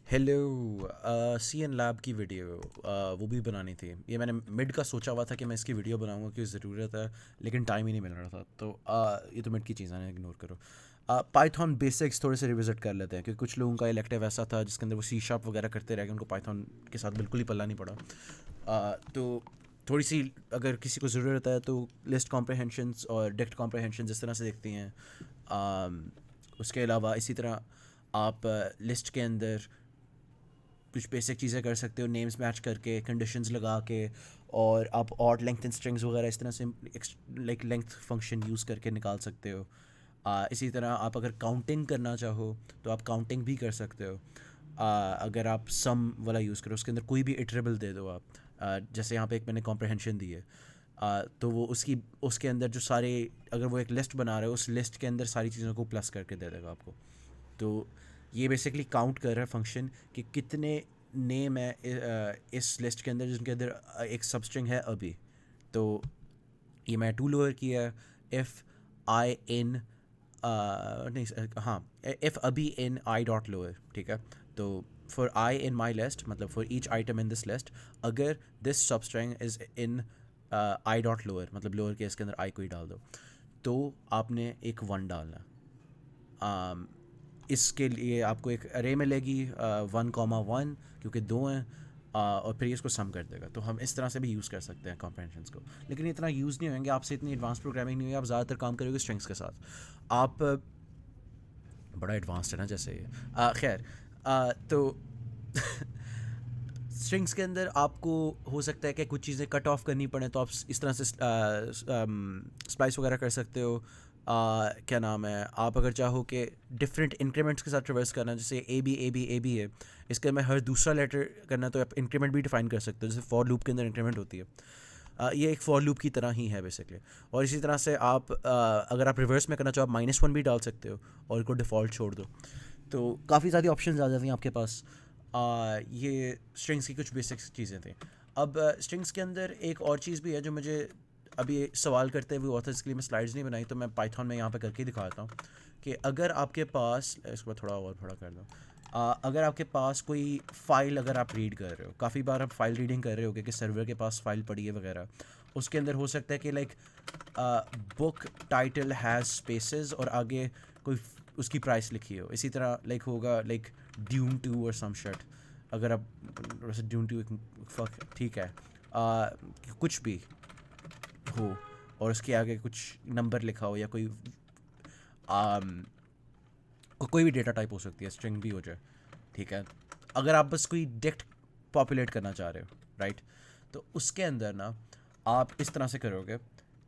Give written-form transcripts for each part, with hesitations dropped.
Hello. C N lab की video वो भी बनानी थी। ये मैंने मिड का सोचा हुआ था कि मैं इसकी वीडियो बनाऊंगा क्योंकि ज़रूरत है, लेकिन टाइम ही नहीं मिल रहा था। तो ये तो मिड की चीज़ें हैं, इग्नोर करो। पाइथन बेसिक्स थोड़े से रिविजिट कर लेते हैं क्योंकि कुछ लोगों का इलेक्टिव ऐसा था जिसके अंदर वो सी शार्प वगैरह करते रह गए, उनको पाइथन के साथ बिल्कुल ही पल्ला नहीं पड़ा। तो थोड़ी सी अगर किसी को ज़रूरत है तो लिस्ट कॉम्प्रहेंशंस और डिक्ट कॉम्प्रहेंशन इस तरह से देखती हैं। उसके अलावा इसी तरह आप लिस्ट के अंदर कुछ बेसिक चीज़ें कर सकते हो, नेम्स मैच करके, कंडीशंस लगा के, और आप ऑड लेंथ एंड स्ट्रिंग्स वगैरह इस तरह से लाइक लेंथ फंक्शन यूज़ करके निकाल सकते हो। इसी तरह आप अगर काउंटिंग करना चाहो तो आप काउंटिंग भी कर सकते हो। अगर आप सम वाला यूज़ करो, उसके अंदर कोई भी इटरेबल दे दो आप। जैसे यहाँ पे एक मैंने कॉम्प्रहेंशन दी है। तो वो उसके अंदर जो सारे, अगर वो एक लिस्ट बना रहे हो उस लिस्ट के अंदर सारी चीज़ों को प्लस करके दे देगा आपको। तो ये बेसिकली काउंट कर रहा है फंक्शन कि कितने नेम है इस लिस्ट के अंदर जिनके अंदर एक सबस्ट्रिंग है अभी। तो ये मैं टू लोअर किया है। इफ़ आई इन नहीं हाँ, इफ़ अभी इन आई डॉट लोअर, ठीक है। तो for I in my list, मतलब for each item in this list, अगर this substring is in I dot lower, मतलब लोअर केस के अंदर आई को ही डाल दो, तो आपने एक वन डालना। इसके लिए आपको एक अरे मिलेगी 1,1 क्योंकि दो हैं। और फिर ये इसको सम कर देगा। तो हम इस तरह से भी यूज़ कर सकते हैं कॉम्प्रहेंशंस को, लेकिन ये इतना यूज़ नहीं होंगे, आपसे इतनी एडवांस प्रोग्रामिंग नहीं हुई, आप ज़्यादातर काम करोगे स्ट्रिंग्स के साथ। आप बड़ा एडवांस्ड है ना जैसे ये। खैर, तो स्ट्रिंग्स के अंदर आपको हो सकता है कि कुछ चीज़ें कट ऑफ करनी पड़े, तो आप इस तरह से स्प्लाइस वगैरह कर सकते हो। क्या नाम है, आप अगर चाहो कि डिफरेंट इंक्रीमेंट्स के साथ ट्रेवर्स करना, जैसे ए बी है, इसके मैं हर दूसरा लेटर करना, तो आप इंक्रीमेंट भी डिफाइन कर सकते हो, जैसे फॉर लूप के अंदर इंक्रीमेंट होती है। ये एक फॉर लूप की तरह ही है बेसिकली। और इसी तरह से आप अगर आप रिवर्स में करना चाहो, आप -1 भी डाल सकते हो और इसको डिफ़ॉल्ट छोड़ दो। तो काफ़ी सारी ऑप्शंस आ जाती हैं आपके पास। ये स्ट्रिंग्स की कुछ बेसिक चीज़ें थी। अब स्ट्रिंग्स के अंदर एक और चीज़ भी है जो मुझे अभी सवाल करते हुए ऑथर्स के लिए मैं स्लाइड्स नहीं बनाई, तो मैं पाइथन में यहाँ पे करके दिखाता हूँ कि अगर आपके पास, इसको थोड़ा और बड़ा कर दो। अगर आपके पास कोई फ़ाइल, अगर आप रीड कर रहे हो, काफ़ी बार आप फाइल रीडिंग कर रहे हो कि सर्वर के पास फ़ाइल पड़ी है वगैरह, उसके अंदर हो सकता है कि like book title has spaces और आगे कोई उसकी प्राइस लिखी हो। इसी तरह लाइक होगा लाइक ड्यून टू और सम शर्ट। अगर आप वैसे ड्यून टू फक ठीक है, कुछ भी हो और उसके आगे कुछ नंबर लिखा हो या कोई कोई भी डेटा टाइप हो सकती है, स्ट्रिंग भी हो जाए, ठीक है। अगर आप बस कोई डिक्ट पॉपुलेट करना चाह रहे हो, राइट, तो उसके अंदर ना आप इस तरह से करोगे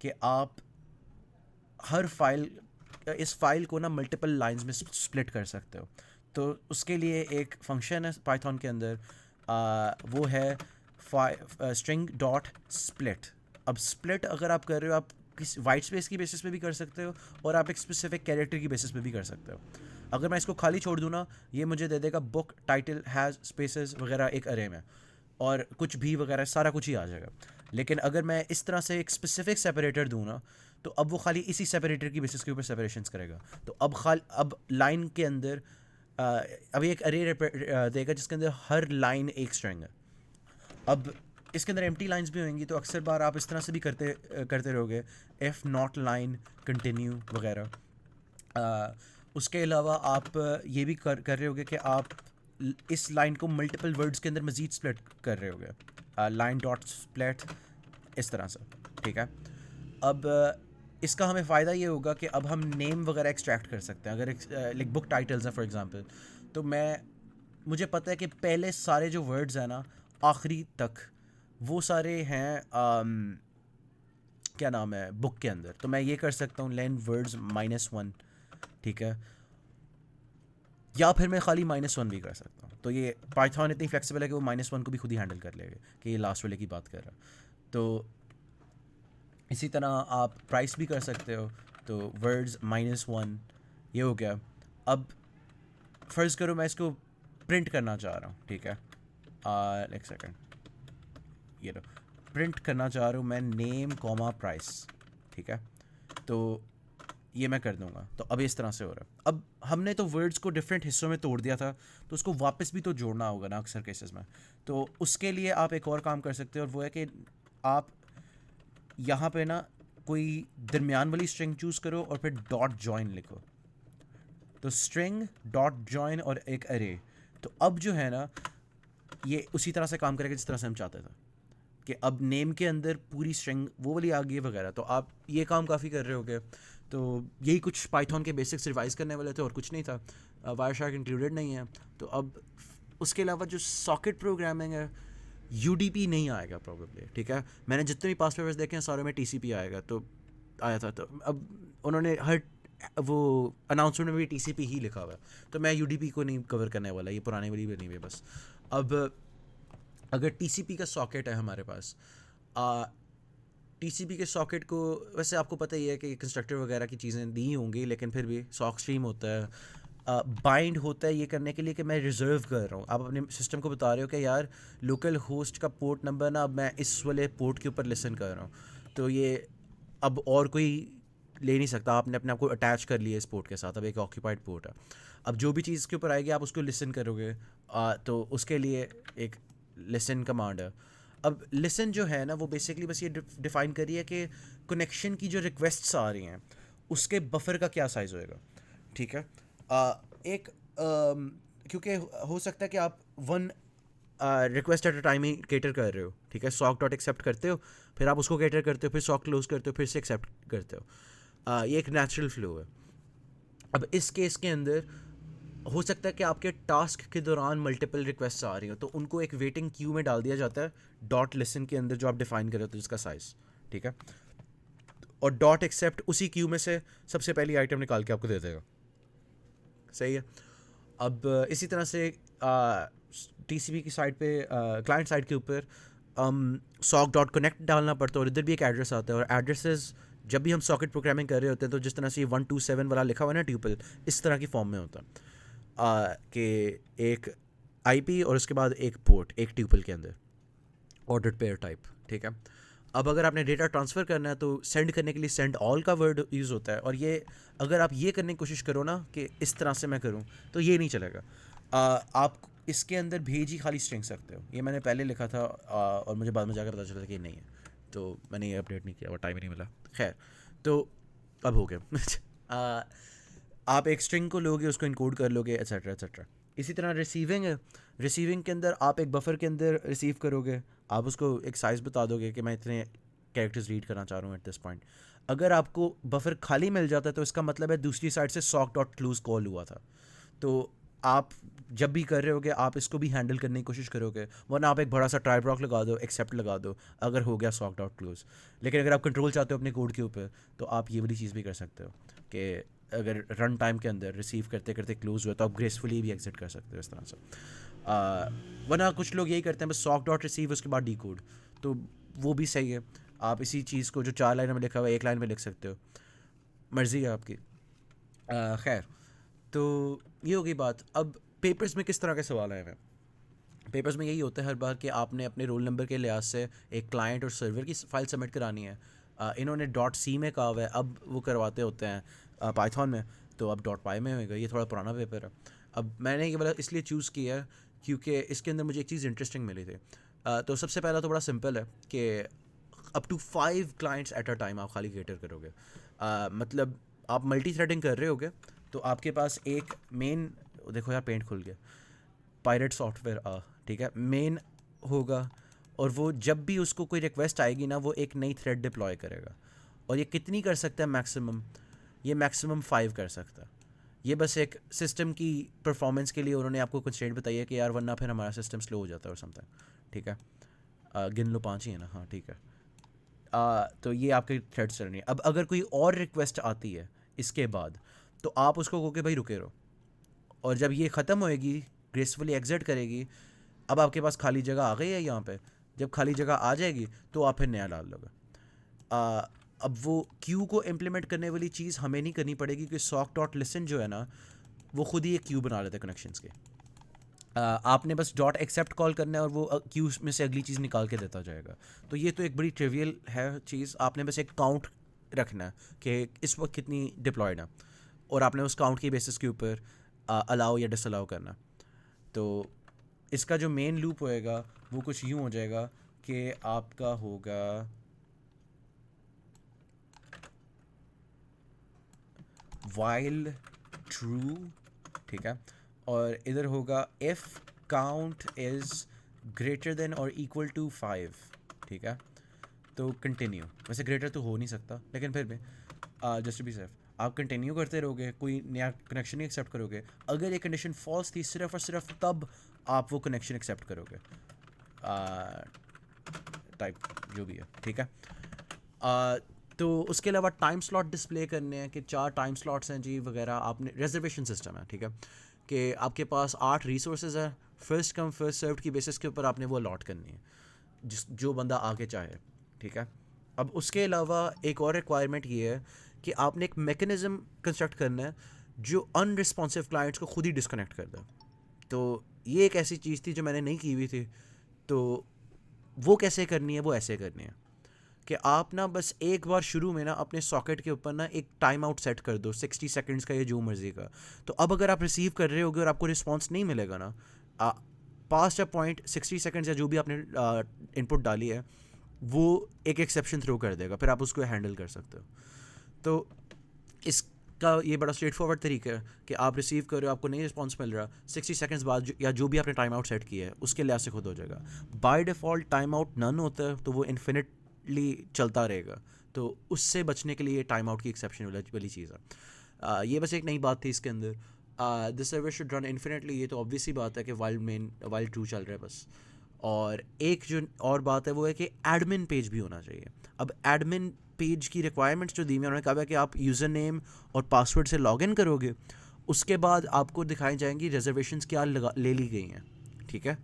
कि आप हर फाइल, इस फाइल को ना मल्टीपल लाइंस में स्प्लिट कर सकते हो। तो उसके लिए एक फंक्शन है पाइथन के अंदर, वो है स्ट्रिंग डॉट स्प्लिट। अब स्प्लिट अगर आप कर रहे हो, आप किसी वाइट स्पेस की बेसिस पे भी कर सकते हो और आप एक स्पेसिफिक कैरेक्टर की बेसिस पे भी कर सकते हो। अगर मैं इसको खाली छोड़ दूँ ना, ये मुझे दे देगा बुक टाइटल हैज़ स्पेसेस वगैरह एक अरे में, और कुछ भी वगैरह सारा कुछ ही आ जाएगा। लेकिन अगर मैं इस तरह से एक स्पेसिफिक सेपरेटर दूँ ना, तो अब वो खाली इसी सेपरेटर की बेसिस के ऊपर सेपरेशंस करेगा। तो अब लाइन के अंदर अभी एक अरे देगा जिसके अंदर हर लाइन एक स्ट्रिंग है। अब इसके अंदर एम्प्टी लाइंस भी होंगी, तो अक्सर बार आप इस तरह से भी करते रहोगे, एफ नॉट लाइन कंटिन्यू वगैरह। उसके अलावा आप ये भी कर रहे होगे कि आप इस लाइन को मल्टीपल वर्ड्स के अंदर मजीद स्प्लिट कर रहे होगे, लाइन डॉट स्प्लिट, इस तरह से, ठीक है। अब इसका हमें फ़ायदा ये होगा कि अब हम नेम वगैरह एक्सट्रैक्ट कर सकते हैं। अगर लाइक बुक टाइटल्स हैं फॉर एग्जांपल, तो मुझे पता है कि पहले सारे जो वर्ड्स हैं ना, आखिरी तक वो सारे हैं क्या नाम है बुक के अंदर। तो मैं ये कर सकता हूँ लेन वर्ड्स -1, ठीक है, या फिर मैं खाली -1 भी कर सकता हूँ। तो ये पाइथन इतनी फ्लेक्सिबल है कि वो -1 को भी खुद ही हैंडल कर लेगा, कि ये लास्ट वाले की बात कर रहा है। तो इसी तरह आप प्राइस भी कर सकते हो, तो वर्ड्स -1, ये हो गया। अब फ़र्ज़ करो मैं इसको प्रिंट करना चाह रहा हूँ, ठीक है। एक सेकेंड, ये लो, प्रिंट करना चाह रहा हूँ मैं नेम कॉमा प्राइस, ठीक है। तो ये मैं कर दूंगा, तो अब इस तरह से हो रहा है। अब हमने तो वर्ड्स को डिफरेंट हिस्सों में तोड़ दिया था, तो उसको वापस भी तो जोड़ना होगा ना अक्सर केसेस में। तो उसके लिए आप एक और काम कर सकते हो, और वो है कि आप यहाँ पे ना कोई दरमियान वाली स्ट्रिंग चूज़ करो और फिर डॉट जॉइन लिखो। तो स्ट्रिंग डॉट जॉइन और एक अरे। तो अब जो है ना ये उसी तरह से काम करेगा जिस तरह से हम चाहते थे, कि अब नेम के अंदर पूरी स्ट्रिंग वो वाली आ गई है वगैरह। तो आप ये काम काफ़ी कर रहे होगे। तो यही कुछ पाइथन के बेसिक्स रिवाइज करने वाले थे और कुछ नहीं था। वायर शार्क इंक्लूडेड नहीं है। तो अब उसके अलावा जो सॉकेट प्रोग्रामिंग है, यूडीपी नहीं आएगा प्रॉब्लली, ठीक है। मैंने जितने भी पास पेपर्स देखे हैं सारे में टीसीपी आएगा, तो आया था। तो अब उन्होंने हर वो अनाउंसमेंट में भी टीसीपी ही लिखा हुआ है, तो मैं यूडीपी को नहीं कवर करने वाला, ये पुरानी वाली बनी हुई है बस। अब अगर टीसीपी का सॉकेट है हमारे पास, टीसीपी के सॉकेट को वैसे आपको पता ही है कि कंस्ट्रक्टर वगैरह की चीज़ें दी होंगी, लेकिन फिर भी सॉक स्ट्रीम होता है, बाइंड होता है ये करने के लिए कि मैं रिज़र्व कर रहा हूँ। आप अपने सिस्टम को बता रहे हो कि यार लोकल होस्ट का पोर्ट नंबर ना अब मैं इस वाले पोर्ट के ऊपर लिसन कर रहा हूँ, तो ये अब और कोई ले नहीं सकता। आपने अपने आप को अटैच कर लिया इस पोर्ट के साथ, अब एक ऑक्यूपाइड पोर्ट है। अब जो भी चीज़ के ऊपर आएगी आप उसको लिसन करोगे, तो उसके लिए एक लिसन कमांड है। अब लिसन जो है ना वो बेसिकली बस ये डिफ़ाइन करी है कि कनेक्शन की जो रिक्वेस्ट्स आ रही हैं उसके बफर का क्या साइज़ होएगा, ठीक है। एक क्योंकि हो सकता है कि आप one request eight a time he cater कर रहे हो, ठीक है। सॉक डॉट एक्सेप्ट करते हो, फिर आप उसको केटर करते हो, फिर सॉक क्लोज करते हो, फिर से एक्सेप्ट करते हो। ये एक नेचुरल फ्लो है। अब इस केस के अंदर हो सकता है कि आपके टास्क के दौरान मल्टीपल रिक्वेस्ट आ रही हो, तो उनको एक वेटिंग क्यू में डाल दिया जाता है डॉट लिसन के अंदर, जो आप डिफाइन करे हो तो जिसका साइज़, ठीक है। और डॉट एक्सेप्ट उसी क्यू में से सबसे पहली आइटम निकाल के आपको दे देगा, सही है। अब इसी तरह से टीसीपी की साइड पे क्लाइंट साइड के ऊपर सॉक डॉट कनेक्ट डालना पड़ता है, और इधर भी एक एड्रेस आता है। और एड्रेसेस जब भी हम सॉकेट प्रोग्रामिंग कर रहे होते हैं तो जिस तरह से 127 वाला लिखा हुआ है ना ट्यूपल, इस तरह की फॉर्म में होता है कि एक आईपी और उसके बाद एक पोर्ट एक ट्यूपल के अंदर, ऑर्डर्ड पेयर टाइप, ठीक है। अब अगर आपने डेटा ट्रांसफ़र करना है तो सेंड करने के लिए सेंड ऑल का वर्ड यूज़ होता है, और ये अगर आप ये करने की कोशिश करो ना कि इस तरह से मैं करूँ तो ये नहीं चलेगा। आप इसके अंदर भेज ही खाली स्ट्रिंग सकते हो। ये मैंने पहले लिखा था और मुझे बाद में जाकर पता चला कि ये नहीं है, तो मैंने ये अपडेट नहीं किया और टाइम ही नहीं मिला। खैर, तो अब हो गया। आप एक स्ट्रिंग को लोगे, उसको इनकोड कर लोगे, एट्सेट्रा एट्सेट्रा। इसी तरह रिसीविंग है। रिसीविंग के अंदर आप एक बफर के अंदर रिसीव करोगे, आप उसको एक साइज़ बता दोगे कि मैं इतने कैरेक्टर्स रीड करना चाह रहा हूँ एट दिस पॉइंट। अगर आपको बफर खाली मिल जाता है तो इसका मतलब है दूसरी साइड से सॉक डॉट क्लोज कॉल हुआ था। तो आप जब भी कर रहे होगे आप इसको भी हैंडल करने की कोशिश करोगे, वरना आप एक बड़ा सा ट्राई ब्लॉक लगा दो, एक्सेप्ट लगा दो, अगर हो गया सॉक डॉट क्लोज। लेकिन अगर आप कंट्रोल चाहते हो अपने कोड के ऊपर तो आप ये वाली चीज़ भी कर सकते हो कि अगर रन टाइम के अंदर रिसीव करते करते क्लोज हुआ तो आप ग्रेसफुली भी एग्जिट कर सकते हो इस तरह से। वरना कुछ लोग यही करते हैं बस सॉक डॉट रिसीव उसके बाद डी कोड, तो वो भी सही है। आप इसी चीज़ को जो 4 लाइन में लिखा हुआ है 1 लाइन में लिख सकते हो, मर्ज़ी है आपकी। खैर, तो ये होगी बात। अब पेपर्स में किस तरह के सवाल आए हैं? पेपर्स में यही होता है हर बार कि आपने अपने रोल नंबर के लिहाज से एक क्लाइंट और सर्वर की फाइल सबमिट करानी है। इन्होंने डॉट सी में कहा हुआ है, अब वो करवाते होते हैं पाइथन में, तो अब डॉट पाई में होगा। ये थोड़ा पुराना पेपर है। अब मैंने ये वाला इसलिए चूज़ किया है क्योंकि इसके अंदर मुझे एक चीज़ इंटरेस्टिंग मिली थी। तो सबसे पहला तो बड़ा सिंपल है कि up to 5 clients at a time आप खाली केटर करोगे। मतलब आप मल्टी थ्रेडिंग कर रहे होगे, तो आपके पास एक मेन, देखो यार पेंट खुल गया, पायरेट सॉफ्टवेयर ठीक है, मेन होगा, और वो जब भी उसको कोई रिक्वेस्ट आएगी ना वो एक नई थ्रेड डिप्लॉय करेगा। और ये कितनी कर सकता है मैक्सिमम? ये मैक्सिमम 5 कर सकता है। ये बस एक सिस्टम की परफॉर्मेंस के लिए उन्होंने आपको कंस्ट्रेंट बताई है कि यार वरना फिर हमारा सिस्टम स्लो हो जाता है और समथिंग, ठीक है। गिन लो 5 ही है ना, हाँ ठीक है। तो ये आपकी थ्रेड चल रही है। अब अगर कोई और रिक्वेस्ट आती है इसके बाद तो आप उसको कहो कि भाई रुके रहो, और जब ये ख़त्म होएगी ग्रेसफुली एग्जिट करेगी, अब आपके पास खाली जगह आ गई है यहाँ पे। जब खाली जगह आ जाएगी तो आप फिर नया डाल लोगे। अब वो क्यू को इम्प्लीमेंट करने वाली चीज़ हमें नहीं करनी पड़ेगी कि सॉक डॉट लिसन जो है ना वो खुद ही एक क्यू बना लेते हैं कनेक्शंस के। आपने बस डॉट एक्सेप्ट कॉल करना है और वो क्यू में से अगली चीज़ निकाल के देता जाएगा। तो ये तो एक बड़ी ट्रिवियल है चीज़। आपने बस एक काउंट रखना है कि इस वक्त कितनी डिप्लॉयड है, और आपने उस काउंट की बेसिस के ऊपर अलाउ या डिसअलाउ करना। तो इसका जो मेन लूप होएगा वो कुछ यूँ हो जाएगा कि आपका होगा वाइल ट्रू, ठीक है, और इधर होगा if count is greater than और इक्वल टू 5, ठीक है, तो कंटिन्यू। वैसे ग्रेटर तो हो नहीं सकता, लेकिन फिर भी जस्ट टू बी सेफ आप कंटिन्यू करते रहोगे, कोई नया कनेक्शन नहीं एक्सेप्ट करोगे। अगर ये कंडीशन फॉल्स थी सिर्फ और सिर्फ तब आप वो कनेक्शन एक्सेप्ट करोगे, टाइप जो भी है, ठीक है। तो उसके अलावा टाइम स्लॉट डिस्प्ले करने हैं कि 4 टाइम स्लॉट्स हैं जी वगैरह। आपने रिजर्वेशन सिस्टम है, ठीक है, कि आपके पास 8 रिसोर्सेज है, फर्स्ट कम फर्स्ट सर्व्ड की बेसिस के ऊपर आपने वो अलॉट करनी है जो बंदा आगे चाहे, ठीक है। अब उसके अलावा एक और रिक्वायरमेंट ये है कि आपने एक मैकेनिज़्म कंस्ट्रक्ट करना है जो अनरिस्पॉन्सिव क्लाइंट्स को खुद ही डिस्कनेक्ट कर दे। तो ये एक ऐसी चीज़ थी जो मैंने नहीं की हुई थी। तो वो कैसे करनी है, वो ऐसे करनी है कि आप ना बस एक बार शुरू में ना अपने सॉकेट के ऊपर ना एक टाइम आउट सेट कर दो 60 सेकंड्स का या जो मर्जी का। तो अब अगर आप रिसीव कर रहे होगे और आपको रिस्पांस नहीं मिलेगा ना, पास्ट अ पॉइंट 60 सेकंड्स या जो भी आपने इनपुट डाली है वो एक एक्सेप्शन थ्रो कर देगा, फिर आप उसको हैंडल कर सकते हो। तो इसका ये बड़ा स्ट्रेट फॉरवर्ड तरीका है कि आप रिसीव कर रहे हो, आपको नहीं रिस्पांस मिल रहा, 60 सेकंड्स बाद या जो भी आपने टाइम आउट सेट किया है उसके लिहाज से खुद हो जाएगा। By default time out none होता है, तो वो इन्फिनिटली चलता रहेगा। तो उससे बचने के लिए ये टाइम आउट की एक्सेप्शन वाली चीज़ है। ये बस एक नई बात थी इसके अंदर। This service should run infinitely, ये तो ऑब्वियस ही बात है कि वाइल ट्रू चल रहा है बस। और एक जो और बात है वो है कि एडमिन पेज भी होना चाहिए। अब एडमिन पेज की रिक्वायरमेंट्स जो दी हुई उन्होंने कहा है कि आप यूज़र नेम और पासवर्ड से लॉगिन करोगे, उसके बाद आपको दिखाई जाएंगी रिजर्वेशंस क्या ले ली गई हैं, ठीक है।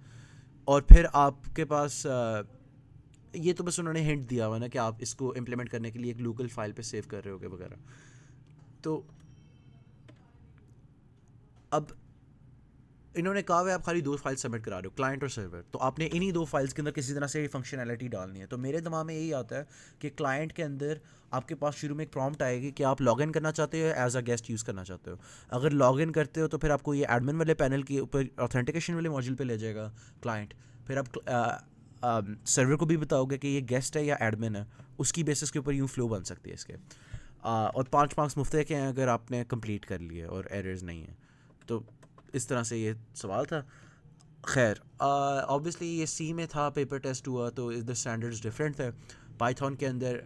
और फिर आपके पास ये तो बस उन्होंने हिंट दिया हुआ ना कि आप इसको इम्प्लीमेंट करने के लिए एक लोकल फाइल पे सेव कर रहे होगे वगैरह। तो अब इन्होंने कहा है आप खाली 2 फाइल सबमिट करा रहे हो, क्लाइंट और सर्वर, तो आपने इन्हीं 2 फाइल्स के अंदर किसी तरह से फंक्शनैलिटी डालनी है। तो मेरे दिमाग में यही आता है कि क्लाइंट के अंदर आपके पास शुरू में एक प्रॉम्प्ट आएगी कि आप लॉगिन करना चाहते हो एज अ गेस्ट यूज़ करना चाहते हो। अगर लॉगिन करते हो तो फिर आपको ये एडमिन वाले पैनल के ऊपर ऑथेंटिकेशन वाले मॉड्यूल पे ले जाएगा क्लाइंट। फिर आप सर्वर को भी बताओगे कि ये गेस्ट है या एडमिन है, उसकी बेसिस के ऊपर यूँ फ्लो बन सकती है इसके। और 5 मार्क्स मुफ्त है के हैं अगर आपने कंप्लीट कर लिए और एरर्स नहीं है। तो इस तरह से ये सवाल था। खैर ऑब्वियसली ये सी में था, पेपर टेस्ट हुआ तो इस द स्टैंडर्ड्स डिफरेंट थे। पाइथन के अंदर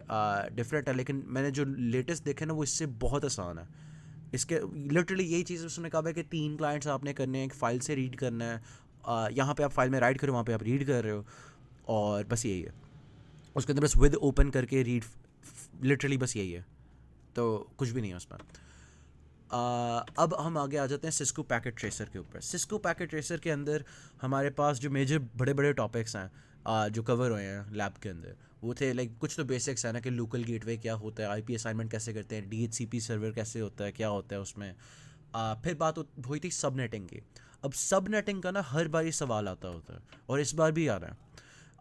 डिफरेंट है, लेकिन मैंने जो लेटेस्ट देखे ना वो इससे बहुत आसान है। इसके लिटरली यही चीज़ उसने कहा है कि 3 क्लाइंट्स आपने करने हैं, एक फ़ाइल से रीड करना है, यहाँ पे आप फाइल में राइट करो, वहाँ पे आप रीड कर रहे हो, और बस यही है। उसके अंदर बस विद ओपन करके रीड, लिटरली बस यही है, तो कुछ भी नहीं है उसमें। अब हम आगे आ जाते हैं सिस्को पैकेट ट्रेसर के ऊपर। सिस्को पैकेट ट्रेसर के अंदर हमारे पास जो मेजर बड़े बड़े टॉपिक्स हैं जो कवर हुए हैं लैब के अंदर, वो थे लाइक कुछ तो बेसिक्स है ना कि लोकल गेटवे क्या होता है, आईपी असाइनमेंट कैसे करते हैं, डीएचसीपी सर्वर कैसे होता है, क्या होता है उसमें। फिर बात हुई थी सबनेटिंग की। अब सबनेटिंग का ना हर बार ये सवाल आता होता है, और इस बार भी आ रहा है।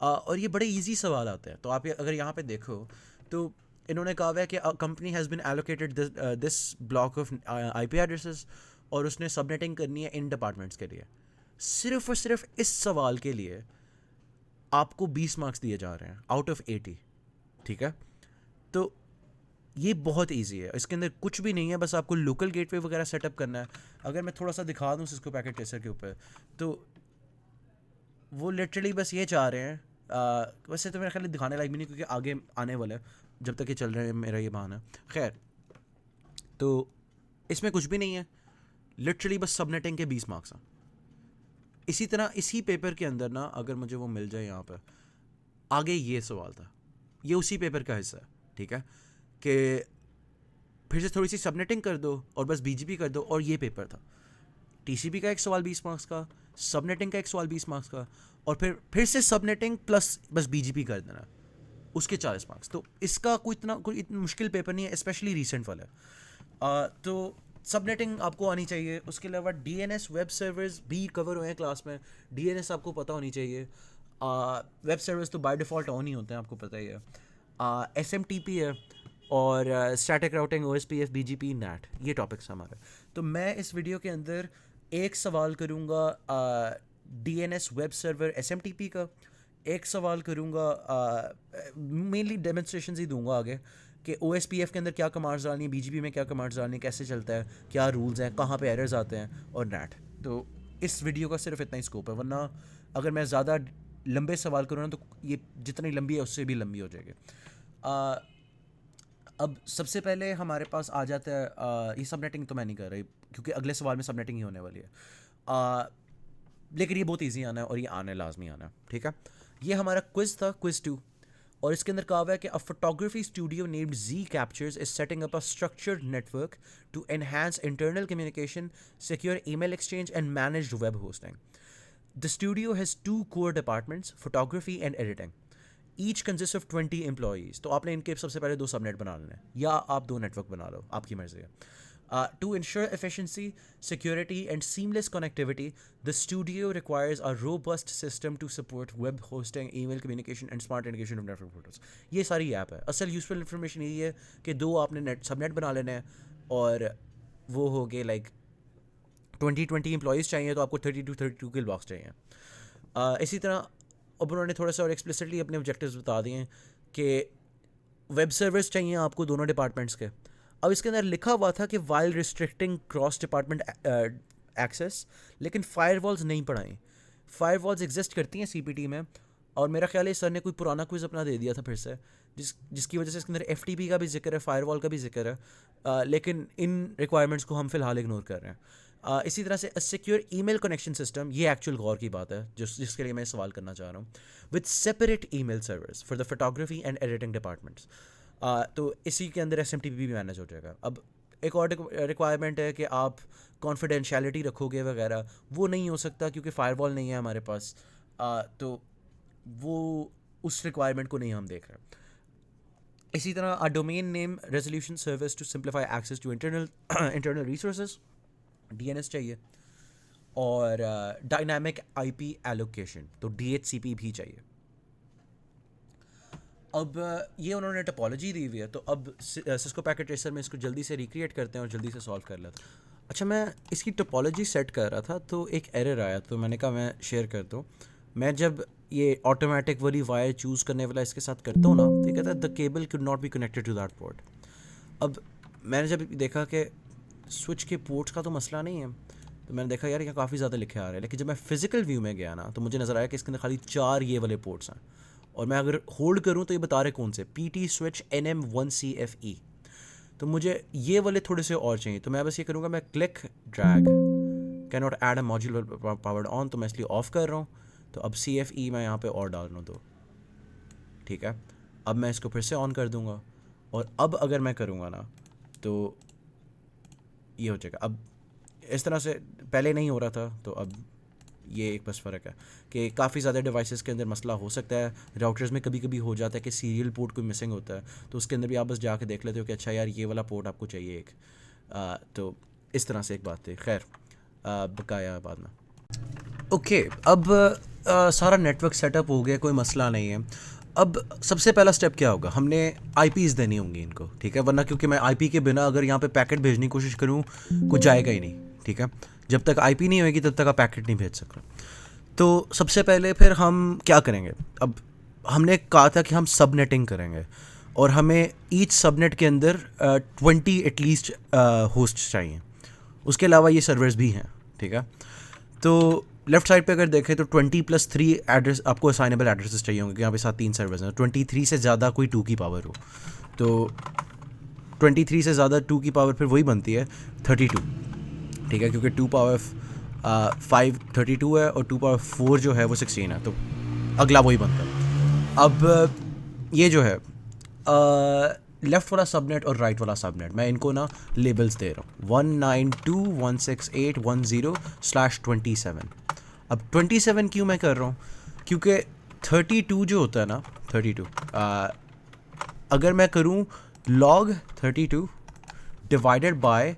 और ये बड़े इजी सवाल आते हैं। तो आप अगर यहाँ पे देखो तो इन्होंने कहा हुआ है कि company has been allocated this block of IP addresses, और उसने सबनेटिंग करनी है इन डिपार्टमेंट्स के लिए। सिर्फ और सिर्फ इस सवाल के लिए आपको 20 मार्क्स दिए जा रहे हैं आउट ऑफ 80, ठीक है। तो ये बहुत इजी है, इसके अंदर कुछ भी नहीं है, बस आपको लोकल गेटवे वगैरह सेटअप करना है। अगर मैं थोड़ा सा दिखा दूँ सिस्को पैकेट ट्रेसर के ऊपर, तो वो लिटरली बस ये चाह रहे हैं, वैसे तो मेरे ख्याल दिखाने लायक भी नहीं क्योंकि आगे आने वाला है जब तक ये चल रहे हैं मेरा ये बहाना। खैर, तो इसमें कुछ भी नहीं है, लिटरली बस सबनेटिंग के 20 मार्क्स हैं। इसी तरह इसी पेपर के अंदर ना, अगर मुझे वो मिल जाए यहाँ पर आगे, ये सवाल था, ये उसी पेपर का हिस्सा है, ठीक है, कि फिर से थोड़ी सी सबनेटिंग कर दो और बस बीजीपी कर दो, और ये पेपर था। टीसीपी का एक सवाल 20 मार्क्स का, सबनेटिंग का एक सवाल 20 मार्क्स का, और फिर से सबनेटिंग प्लस बस बीजीपी कर देना, उसके 40 मार्क्स। तो इसका कोई इतना मुश्किल पेपर नहीं है, स्पेशली रीसेंट वाला है। तो सबनेटिंग आपको आनी चाहिए। उसके अलावा डीएनएस वेब सर्वर्स भी कवर हुए हैं क्लास में, डीएनएस आपको पता होनी चाहिए। वेब सर्वर्स तो बाय डिफ़ॉल्ट ऑन ही होते हैं, आपको पता ही है। एसएमटीपी है, और static routing, OSPF, BGP, NAT, ये टॉपिक्स हमारे। तो मैं इस वीडियो के अंदर एक सवाल करूँगा DNS वेब सर्वर SMTP का, एक सवाल करूँगा मेनली डेमोन्स्ट्रेशन ही दूंगा आगे कि OSPF के अंदर क्या कमांड्स डालनी है, BGP में क्या कमांड्स डालनी है, कैसे चलता है, क्या रूल्स हैं, कहाँ पे एरर्स आते हैं, और NAT। तो इस वीडियो का सिर्फ इतना ही स्कोप है, वरना अगर मैं ज़्यादा लंबे सवाल करूँ ना तो ये जितनी लंबी है उससे भी लंबी हो जाएगी। अब सबसे पहले हमारे पास आ जाता है ये सबनेटिंग तो मैं नहीं कर रही क्योंकि अगले सवाल में सबनेटिंग ही होने वाली है, लेकिन ये बहुत इजी आना है और ये आना है, लाजमी आना है, ठीक है। ये हमारा क्विज था, क्विज 2, और इसके अंदर कहा हुआ है कि a photography studio named Z Captures is setting up a structured network to enhance internal communication, secure email exchange and managed web hosting. The studio has 2 core departments, photography and editing. Each consists of 20 employees. तो आपने इनके सबसे पहले 2 subnet बना लेने हैं या आप 2 नेटवर्क बना लो, आपकी मर्जी है। To ensure efficiency, security and seamless connectivity, the studio requires a robust system to support web hosting, email communication and smart integration of network portals. ये सारी ऐप है। असल यूजफुल इन्फॉर्मेशन यही है कि 2 आपने सबनेट बना लेने हैं और वो हो गए लाइक 20 एम्प्लॉयज़ चाहिए तो आपको 32 किल बॉक्स चाहिए। इसी तरह अब उन्होंने थोड़ा सा और एक्सप्लिसिटली अपने ऑब्जेक्टिव्स बता दिए कि वेब सर्वर्स चाहिए आपको दोनों डिपार्टमेंट्स के। अब इसके अंदर लिखा हुआ था कि while restricting cross department access, लेकिन फायरवॉल्स नहीं पढ़ाएं। फायरवॉल्स एग्जिस्ट करती हैं CPT में, और मेरा ख्याल है सर ने कोई पुराना क्विज अपना दे दिया था फिर से, जिसकी वजह से इसके अंदर FTP का भी जिक्र है, फायरवॉल का भी जिक्र है, लेकिन इन रिक्वायरमेंट्स को हम फिलहाल इग्नोर कर रहे हैं। इसी तरह से सिक्योर ईमेल कनेक्शन सिस्टम, ये एक्चुअल गौर की बात है जिसके लिए मैं सवाल करना चाह रहा हूँ, with separate email servers for the photography and editing departments. तो इसी के अंदर SMTP भी मैनेज हो जाएगा। अब एक और रिक्वायरमेंट है कि आप कॉन्फिडेंशियलिटी रखोगे वगैरह, वो नहीं हो सकता क्योंकि फायरवॉल नहीं है हमारे पास, तो वो उस रिक्वायरमेंट को नहीं हम देख रहे। इसी तरह a domain name resolution service to simplify access to internal resources, DNS चाहिए, और डायनामिक IP एलोकेशन, तो DHCP भी चाहिए। अब ये उन्होंने टोपोलॉजी दी हुई है, तो अब सिस्को पैकेट ट्रेसर में इसको जल्दी से रिक्रिएट करते हैं और जल्दी से सॉल्व कर लेते हैं। अच्छा, मैं इसकी टोपोलॉजी सेट कर रहा था तो एक एरर आया, तो मैंने कहा मैं शेयर कर दूँ। मैं जब ये ऑटोमेटिक वाली वायर चूज़ करने वाला इसके साथ करता हूँ ना, तो कहता है the cable could not be connected to that port. अब मैंने जब देखा कि स्विच के पोर्ट्स का तो मसला नहीं है, तो मैंने देखा यार यहाँ काफ़ी ज़्यादा लिखे आ रहे हैं, लेकिन जब मैं फिजिकल व्यू में गया ना तो मुझे नज़र आया कि इसके अंदर खाली 4 ये वाले पोर्ट्स हैं, और मैं अगर होल्ड करूँ तो ये बता रहे कौन से, PT स्विच NM1CFE। तो मुझे ये वाले थोड़े से और चाहिए, तो मैं बस ये करूँगा, मैं click drag, can not add a module powered on, तो मैं इसलिए ऑफ कर रहा हूँ। तो अब CFE मैं यहाँ पे और डाल रहा हूँ 2, ठीक है। अब मैं इसको फिर से ऑन कर दूँगा, और अब अगर मैं करूँगा ना तो ये हो जाएगा। अब इस तरह से पहले नहीं हो रहा था, तो अब ये एक बस फ़र्क है कि काफ़ी ज़्यादा डिवाइसेस के अंदर मसला हो सकता है। राउटर्स में कभी कभी हो जाता है कि सीरियल पोर्ट कोई मिसिंग होता है, तो उसके अंदर भी आप बस जाके देख लेते हो कि अच्छा यार ये वाला पोर्ट आपको चाहिए एक, तो इस तरह से एक बात थी। खैर, बकाया बाद में। ओके, अब सारा नेटवर्क सेटअप हो गया, कोई मसला नहीं है। अब सबसे पहला स्टेप क्या होगा, हमने IPs देनी होंगी इनको, ठीक है, वरना क्योंकि मैं IP के बिना अगर यहाँ पे पैकेट भेजने की कोशिश करूँ कुछ जाएगा ही नहीं, ठीक है। जब तक IP नहीं होगी तब तक आप पैकेट नहीं भेज सकते। तो सबसे पहले फिर हम क्या करेंगे, अब हमने कहा था कि हम सबनेटिंग करेंगे, और हमें ईच सबनेट के अंदर 20 एटलीस्ट होस्ट चाहिए, उसके अलावा ये सर्वर्स भी हैं, ठीक है। तो लेफ्ट साइड पे अगर देखें तो 20+3 एड्रेस आपको असाइनेबल एड्रेसेस चाहिए होंगे, यहाँ पे साथ 3 सर्वर्स हैं। 23 से ज़्यादा कोई 2 की पावर हो, तो 23 से ज़्यादा 2 की पावर फिर वही बनती है 32, ठीक है, क्योंकि 2 पावर 5 32 है और 2 पावर 4 जो है वो 16 है, तो अगला वही बनता है। अब ये जो है लेफ़्ट वाला सबनेट और राइट वाला सबनेट, मैं इनको ना लेबल्स दे रहा हूँ 192.168.10/27। अब 27 क्यों मैं कर रहा हूँ, क्योंकि 32 जो होता है ना, 32 अगर मैं करूँ log 32 डिवाइडेड बाय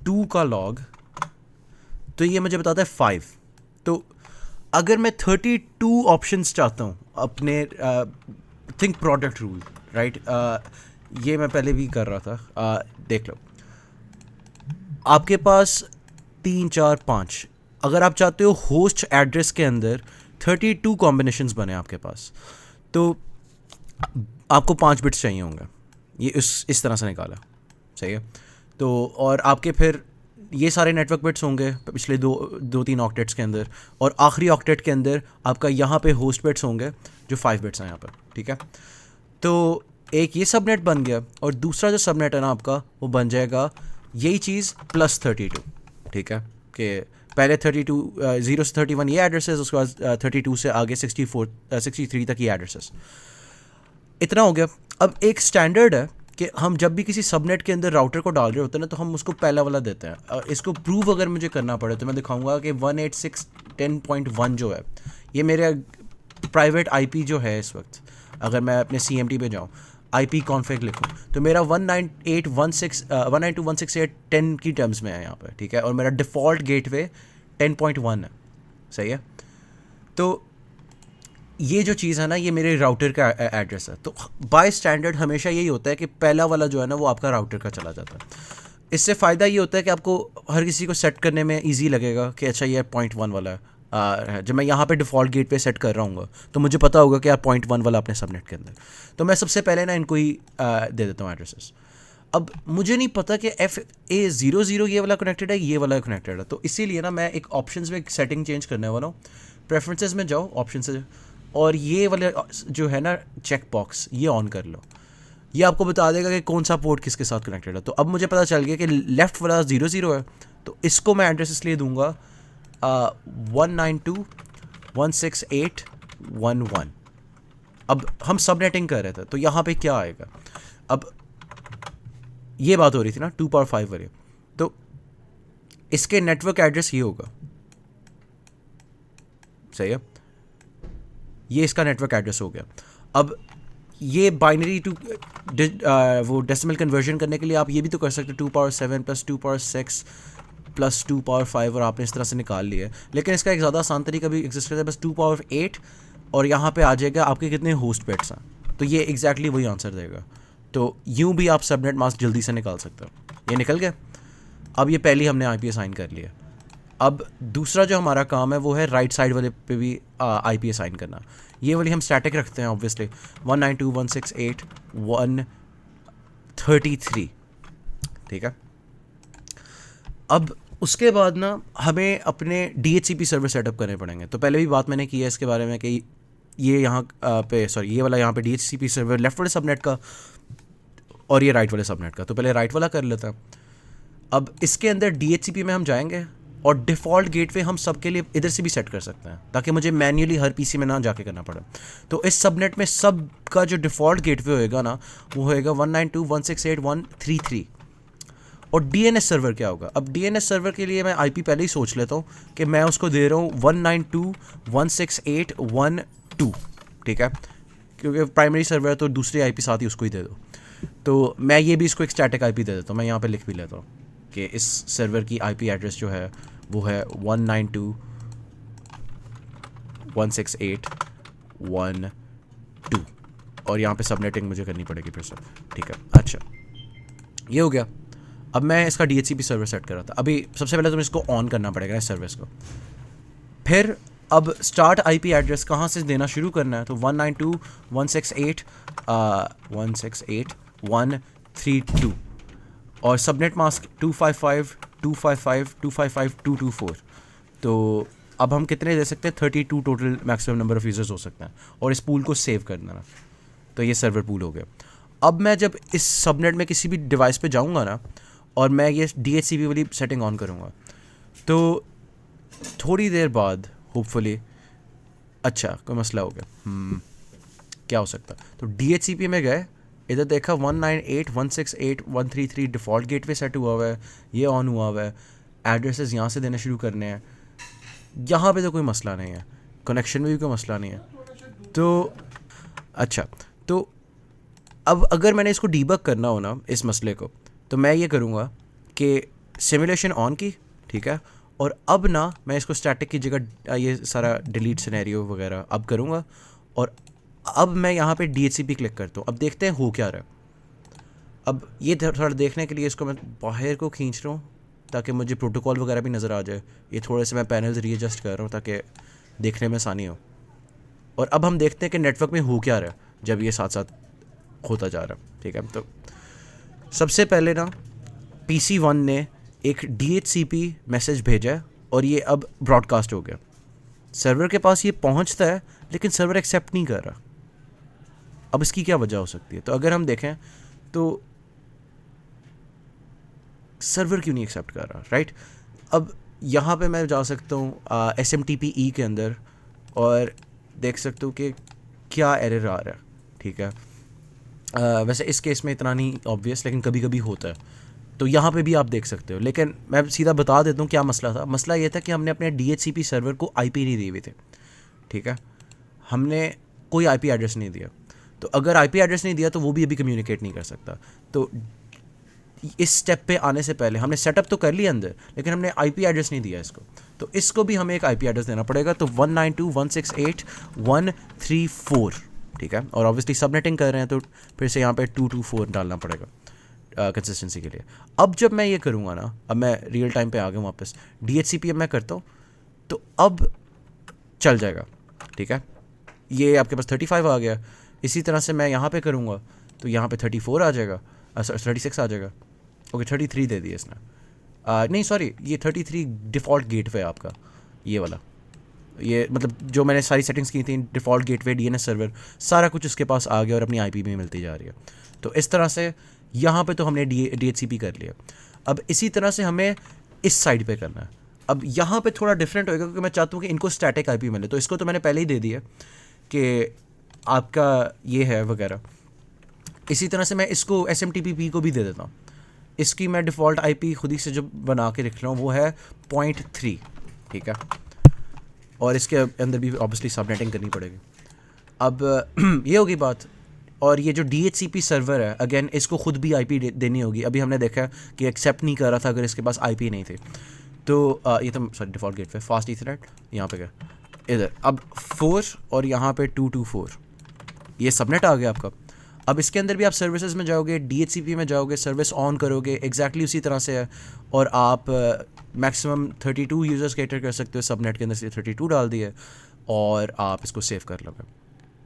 2 का log, तो ये मुझे बताता है 5। तो अगर मैं 32 ऑप्शंस चाहता हूँ अपने थिंक प्रोडक्ट रूल, राइट, ये मैं पहले भी कर रहा था, देख लो आपके पास 3 4 5, अगर आप चाहते हो होस्ट एड्रेस के अंदर 32 कॉम्बिनेशंस बने आपके पास, तो आपको 5 बिट्स चाहिए होंगे। ये इस तरह से निकाला, सही है। तो और आपके फिर ये सारे नेटवर्क बिट्स होंगे पिछले दो तीन ऑक्टेट्स के अंदर, और आखिरी ऑक्टेट के अंदर आपका यहाँ पे होस्ट बिट्स होंगे जो 5 बिट्स हैं यहाँ पर, ठीक है। तो एक ये सबनेट बन गया, और दूसरा जो सबनेट है ना आपका, वो बन जाएगा यही चीज़ +32, ठीक है। कि पहले 32 0 से 31 ये एड्रेसेस, उसके बाद 32 से आगे 63 तक ये एड्रेसेस। इतना हो गया। अब एक स्टैंडर्ड है कि हम जब भी किसी सबनेट के अंदर राउटर को डाल रहे होते हैं ना, तो हम उसको पहला वाला देते हैं। इसको प्रूव अगर मुझे करना पड़े तो मैं दिखाऊंगा कि 186.10.1 जो है, ये मेरे प्राइवेट आईपी जो है इस वक्त। अगर मैं अपने CMT पे जाऊँ, IP कॉन्फ़िग लिखूँ, तो मेरा 192.168.10 की टर्म्स में है यहाँ पर, ठीक है। और मेरा डिफ़ॉल्ट गेटवे 10.1 है, सही है। तो ये जो चीज़ है ना, ये मेरे राउटर का एड्रेस है। तो बाय स्टैंडर्ड हमेशा यही होता है कि पहला वाला जो है ना, वो आपका राउटर का चला जाता है। इससे फ़ायदा ये होता है कि आपको हर किसी को सेट करने में इजी लगेगा कि अच्छा ये 0.1 वाला है। जब मैं यहाँ पे डिफ़ॉल्ट गेट पे सेट कर रहा हूँ, तो मुझे पता होगा कि यार 0.1 वाला अपने सबनेट के अंदर, तो मैं सबसे पहले ना इनको ही दे देता हूँ एड्रेसेस। अब मुझे नहीं पता कि FA00 ये वाला कनेक्टेड है, ये वाला कनेक्टेड है, तो इसीलिए ना मैं एक ऑप्शंस में सेटिंग चेंज करने वाला हूँ। प्रेफरेंसेस में जाओ, ऑप्शन से, और ये वाले जो है ना चेक बॉक्स, ये ऑन कर लो। ये आपको बता देगा कि कौन सा पोर्ट किसके साथ कनेक्टेड है। तो अब मुझे पता चल गया कि लेफ़्ट वाला 00 है, तो इसको मैं एड्रेस इसलिए दूंगा 192.168.1.1। अब हम सब नेटिंग कर रहे थे, तो यहाँ पे क्या आएगा? अब ये बात हो रही थी ना 2 पावर 5 वाली, तो इसके नेटवर्क एड्रेस ये होगा, सही है। ये इसका नेटवर्क एड्रेस हो गया। अब ये बाइनरी टू वो डेसिमल कन्वर्जन करने के लिए आप ये भी तो कर सकते हो 2 पावर 7 + 2 पावर 6 + 2 पावर 5, और आपने इस तरह से निकाल लिया है। लेकिन इसका एक ज़्यादा आसान तरीका भी एग्जिस्ट करता है, बस 2 पावर 8, और यहाँ पे आ जाएगा आपके कितने होस्ट बिट्स हैं, तो ये एग्जैक्टली वही आंसर देगा। तो यूँ भी आप सबनेट मास्क जल्दी से निकाल सकते हो। ये निकल गया। अब ये पहली हमने IP असाइन कर लिया। अब दूसरा जो हमारा काम है वो है राइट साइड वाले पे भी IP असाइन करना। ये वाली हम स्टैटिक रखते हैं ऑब्वियसली, 192.168.133, ठीक है। अब उसके बाद ना हमें अपने DHCP सर्वर सेटअप करने पड़ेंगे। तो पहले भी बात मैंने की है इसके बारे में कि ये यहाँ पे ये वाला यहाँ पे DHCP सर्वर लेफ्ट वाले सबनेट का, और ये राइट वाले सबनेट का। तो पहले राइट वाला कर लेता है। अब इसके अंदर DHCP में हम जाएंगे, और डिफ़ॉल्ट गेटवे हम सब के लिए इधर से भी सेट कर सकते हैं, ताकि मुझे मैन्युअली हर PC में ना जाके करना पड़े। तो इस सबनेट में सब का जो डिफ़ॉल्ट गेटवे होएगा ना, वो होएगा 192.168.133। और DNS सर्वर क्या होगा? अब DNS सर्वर के लिए मैं IP पहले ही सोच लेता हूँ कि मैं उसको दे रहा हूँ 192.168.1.2, ठीक है, क्योंकि प्राइमरी सर्वर है तो दूसरी IP साथ ही उसको ही दे दो। तो मैं ये भी इसको एक स्टैटिक IP दे देता हूँ। मैं यहाँ पे लिख भी लेता हूँ कि इस सर्वर की IP एड्रेस जो है वो है 192.168.1.2, और यहाँ पे सबनेटिंग मुझे करनी पड़ेगी फिर से, ठीक है। अच्छा, ये हो गया। अब मैं इसका DHCP सर्वर सेट कर रहा था। अभी सबसे पहले तो इसको ऑन करना पड़ेगा इस सर्विस को। फिर अब स्टार्ट IP एड्रेस कहाँ से देना शुरू करना है, तो 192.168.1.32, और सबनेट मास्क 255.255.255.224। तो अब हम कितने दे सकते हैं? 32 total maximum number of users हो सकते हैं, और इस पूल को सेव कर देना। तो ये सर्वर पूल हो गया। अब मैं जब इस सबनेट में किसी भी डिवाइस पे जाऊंगा ना, और मैं ये DHCP वाली सेटिंग ऑन करूँगा, तो थोड़ी देर बाद होपफुली, अच्छा कोई मसला हो गया, क्या हो सकता? तो DHCP में गए, इधर देखा 198.168.133 डिफ़ॉल्ट गेटवे सेट हुआ है, ये ऑन हुआ है, एड्रेसेस यहाँ से देने शुरू करने हैं। यहाँ पे तो कोई मसला नहीं है, कनेक्शन में भी कोई मसला नहीं है। तो अच्छा, तो अब अगर मैंने इसको डीबग करना हो ना इस मसले को, तो मैं ये करूँगा कि सिमुलेशन ऑन की, ठीक है, और अब ना मैं इसको स्टैटिक की जगह ये सारा डिलीट सिनेरियो वगैरह अब करूँगा, और अब मैं यहाँ पे DHCP क्लिक करता हूँ। अब देखते हैं हो क्या रहा है। अब ये थोड़ा देखने के लिए इसको मैं बाहर को खींच रहा हूँ ताकि मुझे प्रोटोकॉल वगैरह भी नज़र आ जाए। ये थोड़े से मैं पैनल्स रीएडजस्ट कर रहा हूँ ताकि देखने में आसानी हो। और अब हम देखते हैं कि नेटवर्क में हो क्या रहा है जब ये साथ साथ होता जा रहा है। ठीक है, तो सबसे पहले ना PC1 ने एक DHCP मैसेज भेजा है और ये अब ब्रॉडकास्ट हो गया। सर्वर के पास ये पहुंचता है लेकिन सर्वर एक्सेप्ट नहीं कर रहा। अब इसकी क्या वजह हो सकती है? तो अगर हम देखें तो सर्वर क्यों नहीं एक्सेप्ट कर रहा, राइट? अब यहाँ पे मैं जा सकता हूँ SMTPE के अंदर और देख सकता हूँ कि क्या एरर आ रहा है। ठीक है, वैसे इस केस में इतना नहीं ऑब्वियस, लेकिन कभी कभी होता है, तो यहाँ पे भी आप देख सकते हो। लेकिन मैं सीधा बता देता हूँ क्या मसला था। मसला ये था कि हमने अपने DHCP सर्वर को IP नहीं दी हुई थी। ठीक है, हमने कोई IP एड्रेस नहीं दिया। तो अगर IP एड्रेस नहीं दिया तो वो भी अभी कम्युनिकेट नहीं कर सकता। तो इस स्टेप पे आने से पहले हमने सेटअप तो कर लिया अंदर, लेकिन हमने IP एड्रेस नहीं दिया इसको। तो इसको भी हमें एक IP एड्रेस देना पड़ेगा। तो 192.168.134। ठीक है, और ऑब्वियसली सबनेटिंग कर रहे हैं तो फिर से यहाँ पे 224 डालना पड़ेगा कंसिस्टेंसी के लिए। अब जब मैं ये करूँगा ना, अब मैं रियल टाइम पे आ गया वापस, DHCP अब मैं करता हूँ तो अब चल जाएगा। ठीक है, ये आपके पास 35 आ गया। इसी तरह से मैं यहाँ पे करूँगा तो यहाँ पे 34 आ जाएगा, 36 आ जाएगा। ओके, 33 दे दिया इसने। नहीं सॉरी, ये 33 डिफ़ॉल्ट गेटवे है आपका, ये वाला। ये मतलब जो मैंने सारी सेटिंग्स की थी, डिफ़ॉल्ट गेटवे, DNS सर्वर, सारा कुछ उसके पास आ गया और अपनी IP में मिलती जा रही है। तो इस तरह से यहाँ पे तो हमने DHCP कर लिया। अब इसी तरह से हमें इस साइड पे करना है। अब यहाँ पे थोड़ा डिफरेंट होएगा क्योंकि मैं चाहता हूँ कि इनको स्टैटिक IP मिले। तो इसको तो मैंने पहले ही दे दिया कि आपका ये है वगैरह। इसी तरह से मैं इसको SMTPP को भी दे देता हूँ। इसकी मैं डिफ़ॉल्ट IP खुद ही से जो बना के रख रहा हूँ वो है 0.3। ठीक है, और इसके अंदर भी ऑब्वियसली सबनेटिंग करनी पड़ेगी। अब ये होगी बात। और ये जो DHCP सर्वर है, अगेन इसको खुद भी IP देनी होगी। अभी हमने देखा कि एक्सेप्ट नहीं कर रहा था अगर इसके पास IP नहीं थी। तो ये तो sorry default gateway fast Ethernet यहाँ पे गया इधर। अब 4 और यहाँ पे 224, ये सबनेट आ गया आपका। अब इसके अंदर भी आप सर्विसेज में जाओगे, DHCP में जाओगे, सर्विस ऑन करोगे, एग्जैक्टली उसी तरह से है। और आप मैक्सिमम 32 यूज़र्स कैटर कर सकते हो। सबनेट के अंदर से 32 डाल दिए और आप इसको सेव कर लोगे।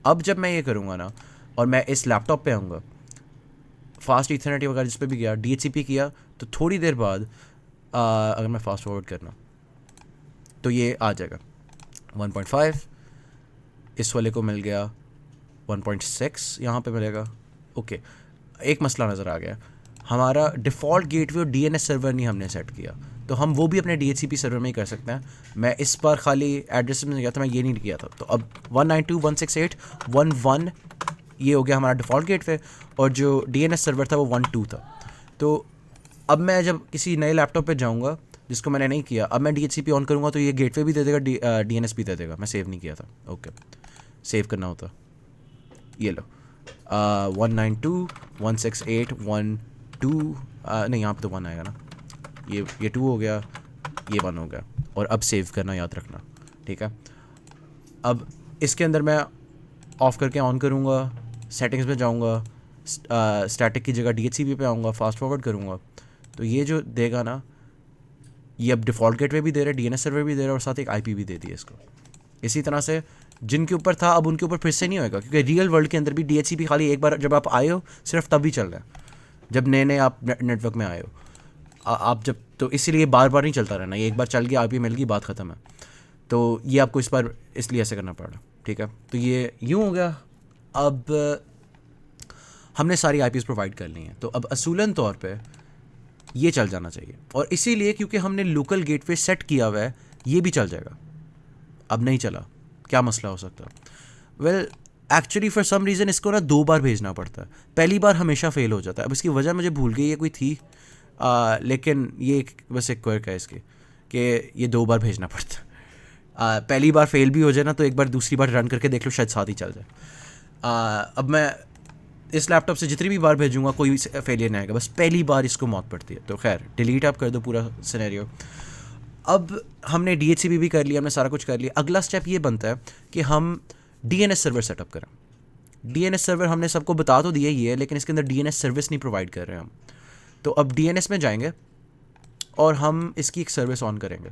अब जब मैं ये करूँगा ना और मैं इस लैपटॉप पे आऊँगा, फास्ट ईथरनेट वगैरह जिस पे भी गया, DHCP किया, तो थोड़ी देर बाद अगर मैं फास्ट फॉरवर्ड करना तो ये आ जाएगा 1.5, इस वाले को मिल गया 1.6, यहाँ पे मिलेगा। ओके, एक मसला नज़र आ गया, हमारा डिफ़ॉल्ट गेटवे और DNS सर्वर नहीं हमने सेट किया, तो हम वो भी अपने DHCP सर्वर में ही कर सकते हैं। मैं इस बार खाली एड्रेस में गया था, मैं ये नहीं किया था। तो अब 192.168.1.1 ये हो गया हमारा डिफ़ॉल्ट गेटवे, और जो DNS सर्वर था वो 1.2 था। तो अब मैं जब किसी नए लैपटॉप पे जाऊंगा जिसको मैंने नहीं किया, अब मैं DHCP ऑन करूंगा तो ये गेटवे भी दे देगा, DNS भी दे देगा। मैं सेव नहीं किया था। ओके, सेव करना होता, ये लो 192.168.1.2 नहीं, यहाँ पे तो 1 आएगा ना, ये 2 हो गया, ये 1 हो गया। और अब सेव करना याद रखना। ठीक है, अब इसके अंदर मैं ऑफ़ करके ऑन करूँगा, सेटिंग्स में जाऊँगा, स्टैटिक की जगह DHCP पे आऊँगा, फास्ट फॉरवर्ड करूँगा, तो ये जो देगा ना, ये अब डिफ़ॉल्ट गेटवे भी दे रहा है, DNS सर्वर भी दे रहा है, और साथ एक IP भी दे दी है इसको। इसी तरह से जिनके ऊपर था अब उनके ऊपर फिर से नहीं होएगा, क्योंकि रियल वर्ल्ड के अंदर भी DHCP खाली एक बार जब आप आए हो सिर्फ तभी चल रहा है, जब नए नए आप नेटवर्क में आए हो। आप जब, तो इसीलिए बार बार नहीं चलता रहना, ये एक बार चल गया, IP मिल गई, बात ख़त्म है। तो ये आपको इस बार इसलिए ऐसे करना पड़ा। ठीक है, तो ये यूँ हो गया। अब हमने सारी IPs प्रोवाइड कर ली हैं, तो अब असूलन तौर पे ये चल जाना चाहिए। और इसीलिए क्योंकि हमने लोकल गेटवे सेट किया हुआ है, ये भी चल जाएगा। अब नहीं चला, क्या मसला हो सकता है? Well actually for some reason इसको ना 2 बार भेजना पड़ता है। पहली बार हमेशा फ़ेल हो जाता है। अब इसकी वजह मुझे भूल गई है, कोई थी, लेकिन ये बस एक क्वर्क है इसकी कि ये 2 बार भेजना पड़ता है। पहली बार फेल भी हो जाए ना तो एक बार दूसरी बार रन करके देख लो, शायद साथ ही चल जाए। अब मैं इस लैपटॉप से जितनी भी बार भेजूँगा कोई फेलियर नहीं आएगा, बस पहली बार इसको मौत पड़ती है। तो खैर डिलीट आप कर दो पूरा सिनेरियो। अब हमने DHCP भी कर लिया, हमने सारा कुछ कर लिया। अगला स्टेप ये बनता है कि हम DNS सर्वर सेटअप करें। DNS सर्वर हमने सबको बता तो दिया ही है, लेकिन इसके अंदर DNS सर्विस नहीं प्रोवाइड कर रहे हैं हम। तो अब DNS में जाएंगे और हम इसकी एक सर्विस ऑन करेंगे।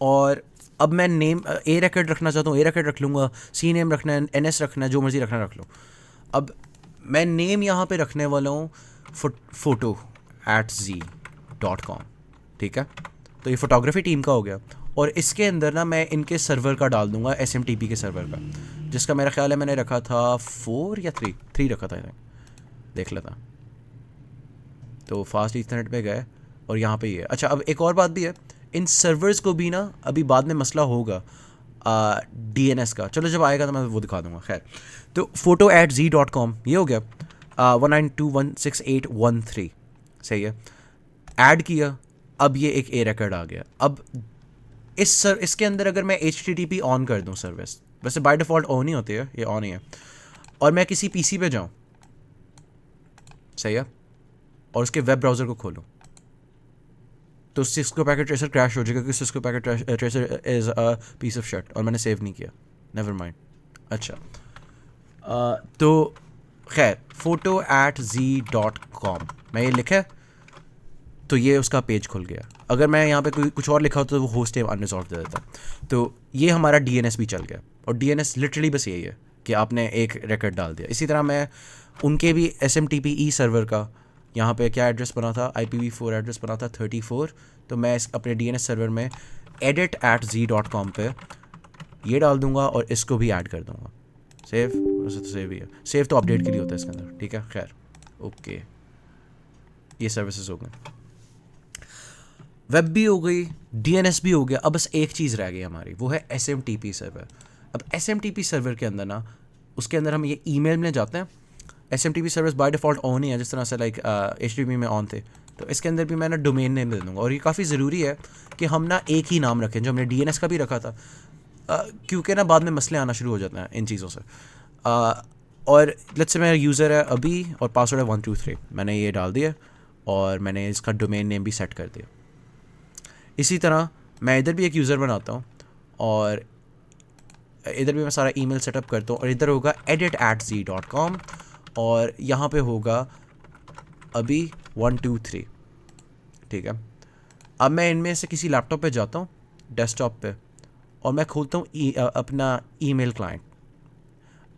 और अब मैं नेम ए रेकॉर्ड रखना चाहता हूँ, ए रेकॉर्ड रख लूँगा, सी नेम रखना है, NS रखना है, जो मर्जी रखना रख लो। अब मैं नेम यहाँ पे रखने वाला हूँ photo@z.com, ठीक है। तो ये फोटोग्राफी टीम का हो गया। और इसके अंदर ना मैं इनके सर्वर का डाल दूंगा, SMTP के सर्वर का, जिसका मेरा ख्याल है मैंने रखा था 4 या 3 रखा था, देख लेता। तो फास्ट ईथरनेट पे गए और यहाँ पे ही है। अच्छा, अब एक और बात भी है, इन सर्वर्स को भी ना अभी बाद में मसला होगा DNS का, चलो जब आएगा तो मैं वो दिखा दूंगा। खैर, तो photo@z.com ये हो गया, 192.168.1.3 सही है, ऐड किया। अब ये एक ए रेकॉर्ड आ गया। अब इसके अंदर अगर मैं HTTP ऑन कर दूं सर्विस, वैसे बाय डिफ़ॉल्ट ऑन ही होती है, ये ऑन ही है, और मैं किसी PC पे जाऊं, सही है, और उसके वेब ब्राउज़र को खोलूं, तो सिस्को पैकेट ट्रेसर क्रैश हो जाएगा, क्योंकि Cisco packet tracer is a piece of shit, और मैंने सेव नहीं किया, नेवर माइंड। अच्छा, तो खैर photo@z.com मैं ये लिखा, तो ये उसका पेज खुल गया। अगर मैं यहाँ पे कोई कुछ और लिखा होता तो वो होस्ट नेम अनरिजॉल्व दे देता। तो ये हमारा DNS भी चल गया। और DNS लिटरली बस यही है कि आपने एक रिकॉर्ड डाल दिया। इसी तरह मैं उनके भी SMTP सर्वर का यहाँ पे क्या एड्रेस बना था, IPv4 एड्रेस बना था 34। तो मैं अपने DNS सर्वर में edit@z.com पे ये डाल दूंगा और इसको भी ऐड कर दूंगा। सेव, वैसे तो सेव ही है, सेव तो अपडेट के लिए होता है इसके अंदर, ठीक है। खैर ओके, ये सर्विसेज हो गए, वेब भी हो गई, DNS भी हो गया। अब बस एक चीज़ रह गई हमारी, वो है SMTP सर्वर। अब SMTP सर्वर के अंदर ना, उसके अंदर हम ये ईमेल में जाते हैं। SMTP service by default on ही है, जिस तरह से लाइक HTTP में ऑन थे। तो इसके अंदर भी मैं ना डोमेन नेम दे दूँगा। और ये काफ़ी ज़रूरी है कि हम ना एक ही नाम रखें, जो हमने DNS का भी रखा था, क्योंकि ना बाद में मसले आना शुरू हो जाते हैं इन चीज़ों से। और लेट्स से मेरा यूज़र है अभी और पासवर्ड है 123, मैंने ये डाल दिया और मैंने इसका डोमेन नेम भी सेट कर दिया। इसी तरह मैं इधर भी एक यूज़र बनाता हूँ और इधर भी मैं सारा ईमेल सेटअप करता हूँ, और इधर होगा edit@z.com और यहाँ पे होगा अभी 123, ठीक है। अब मैं इनमें से किसी लैपटॉप पे जाता हूँ, डेस्कटॉप पे, और मैं खोलता हूँ अपना ईमेल क्लाइंट।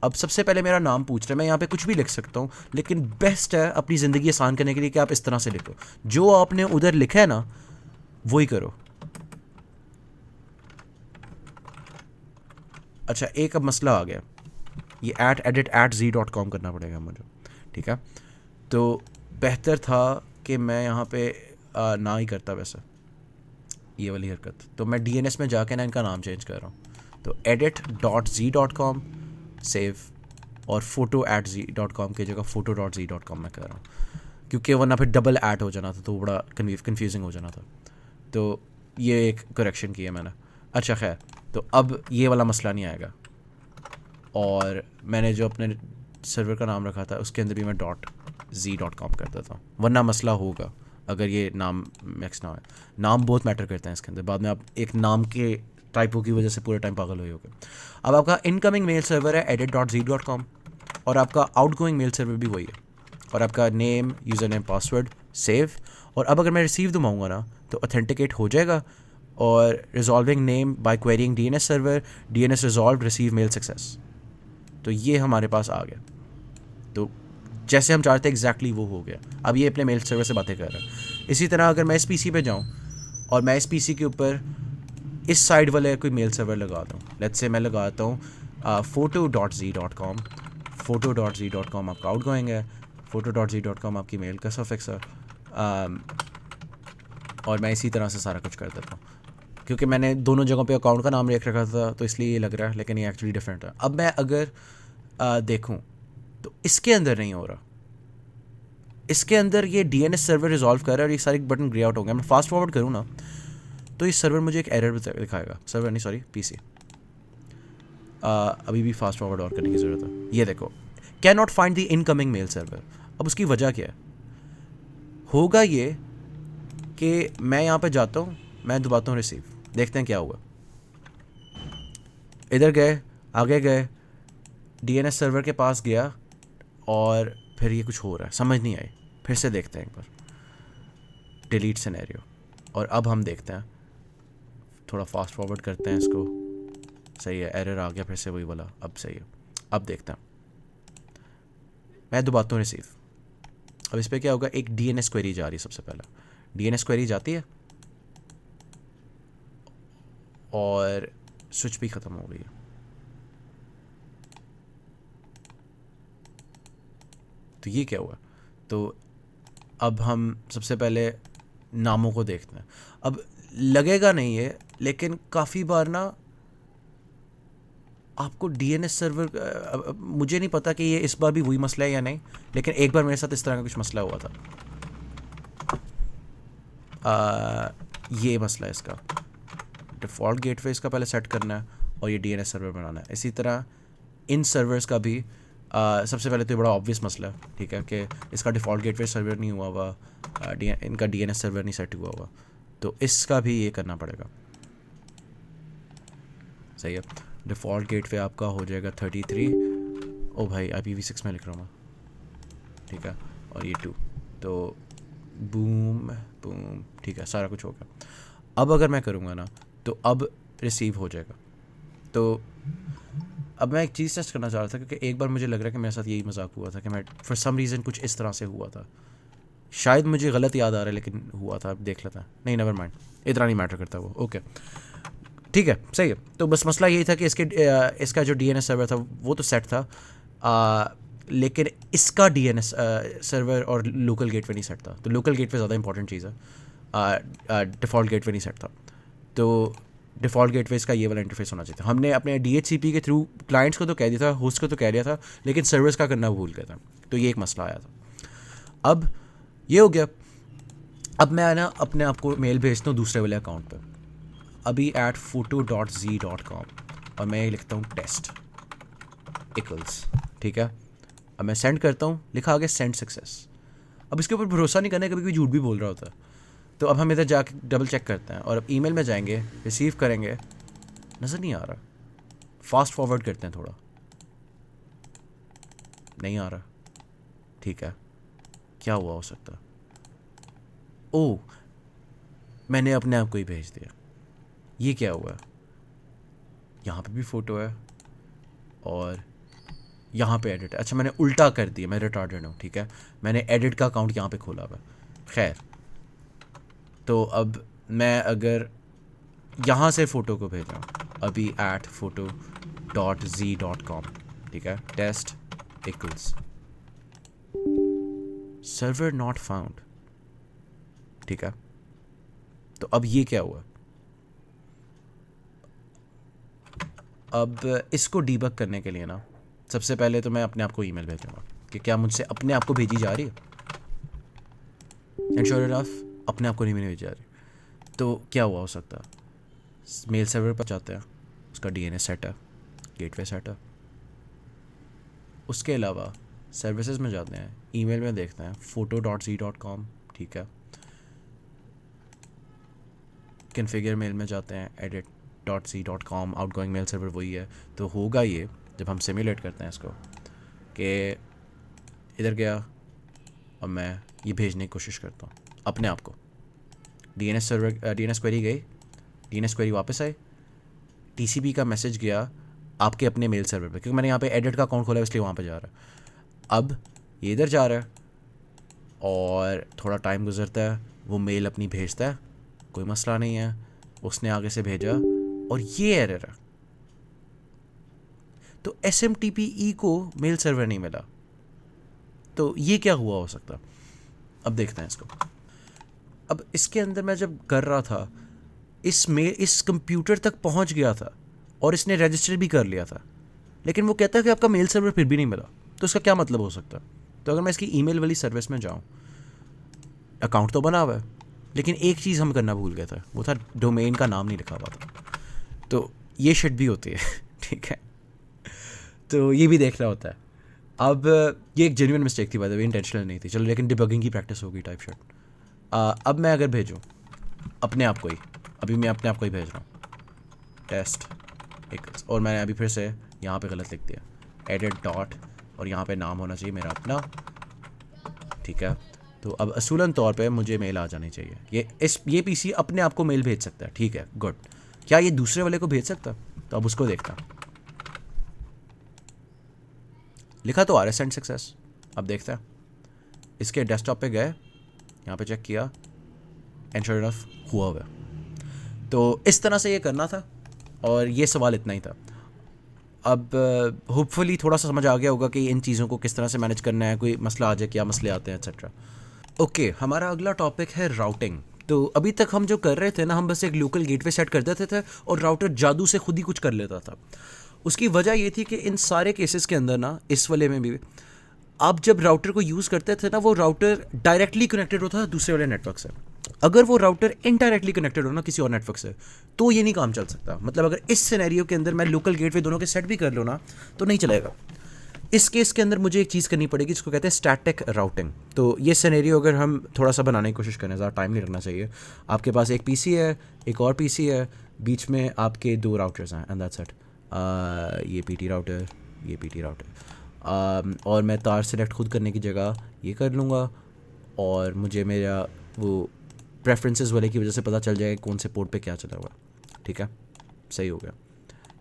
अब सबसे पहले मेरा नाम पूछ रहा है, मैं यहाँ पे कुछ भी लिख सकता हूँ, लेकिन बेस्ट है अपनी ज़िंदगी आसान करने के लिए कि आप इस तरह से लिखो, जो आपने उधर लिखा है ना वही करो। अच्छा, एक अब मसला आ गया, ये edit@z.com करना पड़ेगा मुझे, ठीक है। तो बेहतर था कि मैं यहाँ पे ना ही करता वैसे ये वाली हरकत। तो मैं DNS में जाके ना इनका नाम चेंज कर रहा हूँ। तो edit.z.com सेव, और photo@z.com की जगह photo.z.com मैं कर रहा हूँ, क्योंकि वरना फिर डबल ऐड हो जाना था तो बड़ा कन्फ्यूजिंग हो जाना था। तो ये एक करेक्शन किया मैंने। अच्छा खैर, तो अब ये वाला मसला नहीं आएगा। और मैंने जो अपने सर्वर का नाम रखा था उसके अंदर भी मैं .z.com कर देता हूँ, वरना मसला होगा अगर ये नाम मैक्स ना हो। नाम बहुत मैटर करते हैं इसके अंदर, बाद में आप एक नाम के टाइपों की वजह से पूरे टाइम पागल हो गए। अब आपका इनकमिंग मेल सर्वर है edit.z.com और आपका आउटगोइंग मेल सर्वर भी वही है, और आपका name, user name, password save. और अब अगर मैं रिसीव दबाऊँगा ना तो ऑथेंटिकेट हो जाएगा, और resolving name by querying DNS server, DNS resolve, receive mail success. तो ये हमारे पास आ गया। तो जैसे हम चाहते हैं एग्जैक्टली वो हो गया। अब ये अपने मेल सर्वर से बातें कर रहा है। इसी तरह अगर मैं इस PC पे जाऊँ और मैं इस PC के ऊपर इस साइड वाले कोई मेल सर्वर लगाता हूँ, लेट्स से मैं लगाता हूँ photo.z.com। photo.z.com आपका आउटगोइंग है, photo.z.com आपकी मेल का सफिक्स है, और मैं इसी तरह से सारा कुछ कर देता हूँ। क्योंकि मैंने दोनों जगहों पे अकाउंट का नाम लिख रखा था तो इसलिए ये लग रहा है, लेकिन ये एक्चुअली डिफरेंट है। अब मैं अगर देखूँ तो इसके अंदर नहीं हो रहा, इसके अंदर ये DNS सर्वर रिजॉल्व कर रहा है और ये सारे बटन ग्रे आउट हो गए। मैं फास्ट फॉरवर्ड करूँ ना तो ये सर्वर मुझे एक एरर दिखाएगा, सर्वर नहीं सॉरी PC। अभी भी फास्ट फॉरवर्ड और करने की ज़रूरत है। ये देखो, can not find the incoming mail server. अब उसकी वजह क्या है? होगा ये कि मैं यहाँ पे जाता हूँ, मैं दबाता हूँ रिसीव, देखते हैं क्या हुआ। इधर गए, आगे गए, डीएनएस सर्वर के पास गया और फिर ये कुछ हो रहा है, समझ नहीं आई। फिर से देखते हैं एक बार, डिलीट सिनेरियो, और अब हम देखते हैं, थोड़ा फास्ट फॉरवर्ड करते हैं इसको। सही है, एरर आ गया फिर से वही वाला, अब सही है। अब देखते हैं, मैं दबाता हूँ रिसीव। अब इस पर क्या होगा, एक डीएनएस क्वेरी जा रही है। सबसे पहले डीएनएस क्वेरी जाती है और स्विच भी ख़त्म हो गई है। तो ये क्या हुआ, तो अब हम सबसे पहले नामों को देखते हैं। अब लगेगा नहीं है, लेकिन काफ़ी बार ना आपको डीएनएस सर्वर, मुझे नहीं पता कि ये इस बार भी वही मसला है या नहीं, लेकिन एक बार मेरे साथ इस तरह का कुछ मसला हुआ था। ये मसला है इसका, डिफ़ॉल्ट गेटवे इसका पहले सेट करना है और ये डीएनएस सर्वर बनाना है। इसी तरह इन सर्वर्स का भी सबसे पहले तो ये बड़ा ऑब्वियस मसला है, ठीक है, कि इसका डिफ़ॉल्ट गेटवे सर्वर नहीं हुआ हुआ, इनका डीएनएस सर्वर नहीं सेट हुआ हुआ, तो इसका भी ये करना पड़ेगा। सही है, डिफ़ॉल्ट गेटवे आपका हो जाएगा 33। ओ भाई IPv6 में लिख रहा हूँ मैं, ठीक है, और ये 2, तो बूम बूम, ठीक है, सारा कुछ हो गया। अब अगर मैं करूँगा ना, तो अब रिसीव हो जाएगा। तो अब मैं एक चीज़ टेस्ट करना चाह रहा था, क्योंकि एक बार मुझे लग रहा है कि मेरे साथ यही मजाक हुआ था कि मैं फॉर सम रीज़न कुछ इस तरह से हुआ था। शायद मुझे गलत याद आ रहा है, लेकिन हुआ था। अब देख लेता है, नहीं नेवर माइंड, इतना नहीं मैटर करता वो। ओके ठीक है, सही है। तो बस मसला यही था कि इसका जो डीएनएस सर्वर था वो तो सेट था, लेकिन इसका डीएनएस सर्वर और लोकल गेटवे नहीं सेट था। तो लोकल गेटवे ज़्यादा इंपॉर्टेंट चीज़ है, डिफ़ॉल्ट गेटवे नहीं सेट था। तो डिफ़ॉल्ट गेटवेज़ का ये वाला इंटरफेस होना चाहिए था। हमने अपने DHCP के थ्रू क्लाइंट्स को तो कह दिया था, होस्ट को तो कह दिया था, लेकिन सर्वर्स का करना भूल गया था। तो ये एक मसला आया था। अब ये हो गया। अब मैं ना अपने आप को मेल भेजता हूँ दूसरे वाले अकाउंट पर, अभी @photo.z.com, और मैं लिखता हूँ टेस्ट इक्वल्स, ठीक है। अब मैं सेंड करता हूँ, लिखा आ गया सेंड सक्सेस। अब इसके ऊपर भरोसा नहीं करना, कभी कोई झूठ भी बोल रहा होता है। तो अब हम इधर जाके डबल चेक करते हैं, और अब ईमेल में जाएंगे, रिसीव करेंगे, नज़र नहीं आ रहा। फास्ट फॉरवर्ड करते हैं थोड़ा, नहीं आ रहा, ठीक है, क्या हुआ हो सकता। ओह, मैंने अपने आप को ही भेज दिया। ये क्या हुआ, यहाँ पे भी फ़ोटो है और यहाँ पे एडिट है। अच्छा, मैंने उल्टा कर दिया, मैं रिटार्डेड हूँ, ठीक है। मैंने एडिट का अकाउंट यहाँ पे खोला हुआ। खैर, तो अब मैं अगर यहाँ से फ़ोटो को भेजा, अभी @photo.z.com, ठीक है, test equals server not found, ठीक है। तो अब ये क्या हुआ, अब इसको डीबग करने के लिए ना, सबसे पहले तो मैं अपने आप को ईमेल भेजूँगा कि क्या मुझसे अपने आप को भेजी जा रही है, एंड श्योर इनफ अपने आप को नहीं भेजी जा रही। तो क्या हुआ हो सकता है, मेल सर्वर पर जाते हैं, उसका डीएनएस सेट है, गेटवे सेट है। उसके अलावा सर्विसेज में जाते हैं, ईमेल में देखते हैं photo.z.com, ठीक है। कॉन्फ़िगर मेल में जाते हैं, edit.z.com, आउटगोइंग मेल सर्वर वही है। तो होगा ये, जब हम सिमुलेट करते हैं इसको, कि इधर गया और मैं ये भेजने की कोशिश करता हूँ अपने आप को, डीएनएस सर्वर, डीएनएस क्वेरी गई, डीएनएस क्वेरी वापस आई, टीसीपी का मैसेज गया आपके अपने मेल सर्वर पे, क्योंकि मैंने यहाँ पे एडिट का अकाउंट खोला है इसलिए वहाँ पे जा रहा है। अब ये इधर जा रहा है और थोड़ा टाइम गुजरता है, वो मेल अपनी भेजता है, कोई मसला नहीं है, उसने आगे से भेजा और ये एरर है। तो SMTPE को मेल सर्वर नहीं मिला, तो ये क्या हुआ हो सकता। अब देखते हैं इसको। अब इसके अंदर मैं जब कर रहा था, इस कंप्यूटर तक पहुंच गया था और इसने रजिस्टर भी कर लिया था, लेकिन वो कहता है कि आपका मेल सर्वर फिर भी नहीं मिला। तो इसका क्या मतलब हो सकता है। तो अगर मैं इसकी ईमेल वाली सर्विस में जाऊं, अकाउंट तो बना हुआ है, लेकिन एक चीज़ हम करना भूल गया था, वो था डोमेन का नाम नहीं लिखा हुआ था। तो ये शिट भी होती है ठीक है, तो ये भी देखना होता है। अब ये एक जेन्युइन मिस्टेक थी, बाय द वे, इंटेंशनल नहीं थी, चलो, लेकिन डिबगिंग की प्रैक्टिस होगी टाइप शिट। अब मैं अगर भेजूँ अपने आप को ही, अभी मैं अपने आप को ही भेज रहा हूँ टेस्ट एक, और मैंने अभी फिर से यहाँ पे गलत लिख दिया, एडिट डॉट, और यहाँ पे नाम होना चाहिए मेरा अपना, ठीक है। तो अब असूलन तौर पे मुझे मेल आ जानी चाहिए। ये पीसी अपने आप को मेल भेज सकता है, ठीक है, गुड। क्या ये दूसरे वाले को भेज सकता? तो अब उसको देखता, लिखा तो आ रहा है सेंड सक्सेस। अब देखते हैं, इसके डेस्कटॉप पे गए, यहाँ पे चेक किया, एंड श्योर इनफ हुआ हुआ। तो इस तरह से ये करना था, और ये सवाल इतना ही था। अब होपफुली थोड़ा सा समझ आ गया होगा कि इन चीज़ों को किस तरह से मैनेज करना है, कोई मसला आ जाए, क्या मसले आते हैं, एक्सेट्रा। ओके, हमारा अगला टॉपिक है राउटिंग। तो अभी तक हम जो कर रहे थे ना, हम बस एक लोकल गेटवे सेट कर देते थे और राउटर जादू से खुद ही कुछ कर लेता था। उसकी वजह ये थी कि इन सारे केसेस के अंदर ना, इस वाले में भी, आप जब राउटर को यूज़ करते थे ना, वो राउटर डायरेक्टली कनेक्टेड होता था दूसरे वाले नेटवर्क से। अगर वो राउटर इनडायरेक्टली कनेक्टेड हो ना किसी और नेटवर्क से, तो ये नहीं काम चल सकता। मतलब अगर इस सिनेरियो के अंदर मैं लोकल गेटवे दोनों के सेट भी कर लूँ ना, तो नहीं चलेगा। इस केस के अंदर मुझे एक चीज़ करनी पड़ेगी जिसको कहते हैं स्टैटिक राउटिंग। तो ये सिनेरियो अगर हम थोड़ा सा बनाने की कोशिश करें, ज़्यादा टाइम नहीं लगना चाहिए। आपके पास एक पीसी है, एक और पीसी है, बीच में आपके 2 राउटर्स हैं, एंड दैट्स इट। ये पीटी राउटर, ये पीटी राउटर, और मैं तार सेलेक्ट खुद करने की जगह ये कर लूँगा, और मुझे मेरा वो प्रेफरेंसेस वाले की वजह से पता चल जाएगा कौन से पोर्ट पे क्या चला हुआ। ठीक है, सही हो गया,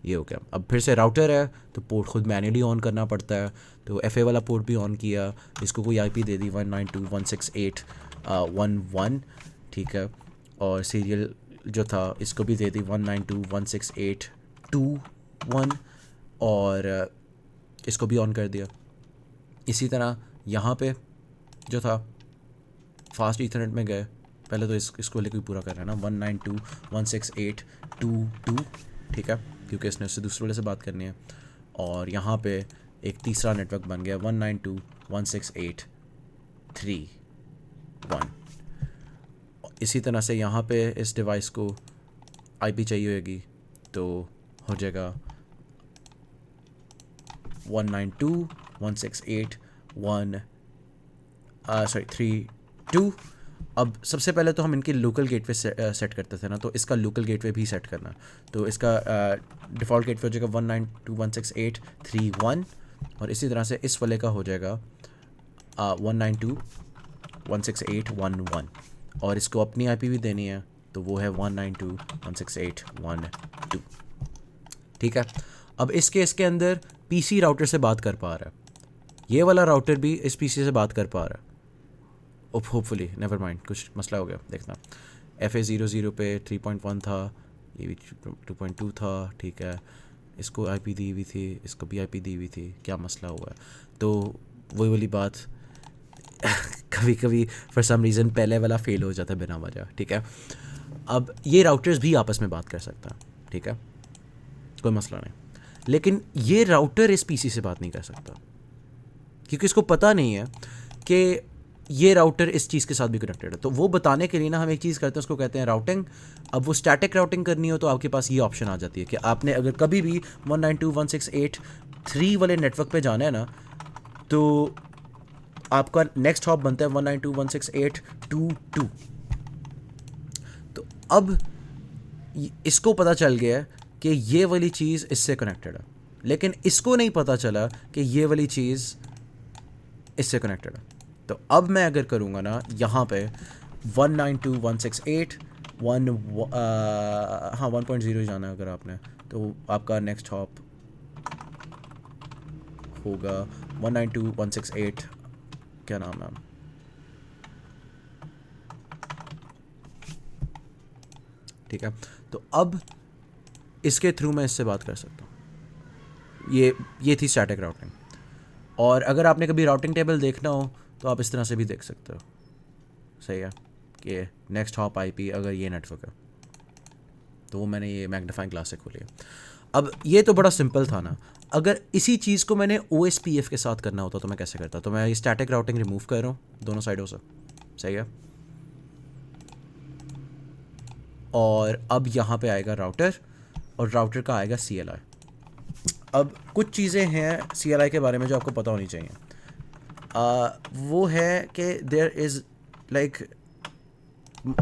ये हो गया। अब फिर से राउटर है तो पोर्ट खुद मैन्युअली ऑन करना पड़ता है। तो एफए वाला पोर्ट भी ऑन किया, इसको कोई आईपी दे दी 192.168.1.1, ठीक है। और सीरियल जो था इसको भी दे दी 192.168.2.1, और इसको भी ऑन कर दिया। इसी तरह यहाँ पे जो था फास्ट ईथरनेट में गए, पहले तो इसको लेके पूरा कर रहा है ना, 192.168.2.2, ठीक है, क्योंकि इसने उससे दूसरे वाले से बात करनी है। और यहाँ पे एक तीसरा नेटवर्क बन गया 192.168.3.1। इसी तरह से यहाँ पे इस डिवाइस को आईपी चाहिए होगी, तो हो जाएगा 192.168.1.3.2। अब सबसे पहले तो हम इनके लोकल गेटवे सेट करते थे ना, तो इसका लोकल गेटवे भी सेट करना। तो इसका डिफ़ॉल्ट गेटवे हो जाएगा 192.168.3.1, और इसी तरह से इस वाले का हो जाएगा 192.168.1.1, और इसको अपनी आईपी भी देनी है, तो वो है 192.168.1.2, ठीक है। अब इस केस के अंदर पीसी राउटर से बात कर पा रहा है, ये वाला राउटर भी इस पीसी से बात कर पा रहा है। होपफुली, नेवर माइंड, कुछ मसला हो गया, देखना। FA00 पे 3.1 था, ये भी 2.2 था, ठीक है। इसको आईपी दी हुई थी, इसको भी आईपी दी हुई थी, क्या मसला हुआ है? तो वही वाली बात कभी कभी फॉर सम रीज़न पहले वाला फेल हो जाता है बिना वजह, ठीक है। अब ये राउटर्स भी आपस में बात कर सकता है, ठीक है, कोई मसला नहीं। लेकिन ये राउटर इस पीसी से बात नहीं कर सकता, क्योंकि इसको पता नहीं है कि ये राउटर इस चीज़ के साथ भी कनेक्टेड है। तो वो बताने के लिए ना हम एक चीज़ करते हैं, उसको कहते हैं राउटिंग। अब वो स्टैटिक राउटिंग करनी हो तो आपके पास ये ऑप्शन आ जाती है कि आपने अगर कभी भी 192.168.3 वाले नेटवर्क पे जाना है ना, तो आपका नेक्स्ट हॉप बनता है 192.168.2.2। तो अब इसको पता चल गया है कि ये वाली चीज़ इससे कनेक्टेड है, लेकिन इसको नहीं पता चला कि ये वाली चीज़ इससे कनेक्टेड है। तो अब मैं अगर करूँगा ना यहाँ पे 192.168.1.0 जाना है अगर आपने, तो आपका नेक्स्ट हॉप होगा 192.168, क्या नाम है, ठीक है। तो अब इसके थ्रू मैं इससे बात कर सकता हूँ। ये थी स्टैटिक राउटिंग। और अगर आपने कभी राउटिंग टेबल देखना हो तो आप इस तरह से भी देख सकते हो, सही है, कि नेक्स्ट हॉप आईपी अगर ये नेटवर्क है, तो वो मैंने ये मैग्नीफाइंग ग्लास से खोली है। अब ये तो बड़ा सिंपल था ना। अगर इसी चीज़ को मैंने OSPF के साथ करना होता तो मैं कैसे करता? तो मैं ये स्टैटिक राउटिंग रिमूव कर रहा हूँ दोनों साइडों से, सही है। और अब यहाँ पे आएगा राउटर, और राउटर का आएगा CLI। अब कुछ चीज़ें हैं CLI के बारे में जो आपको पता होनी चाहिए। वो है कि देयर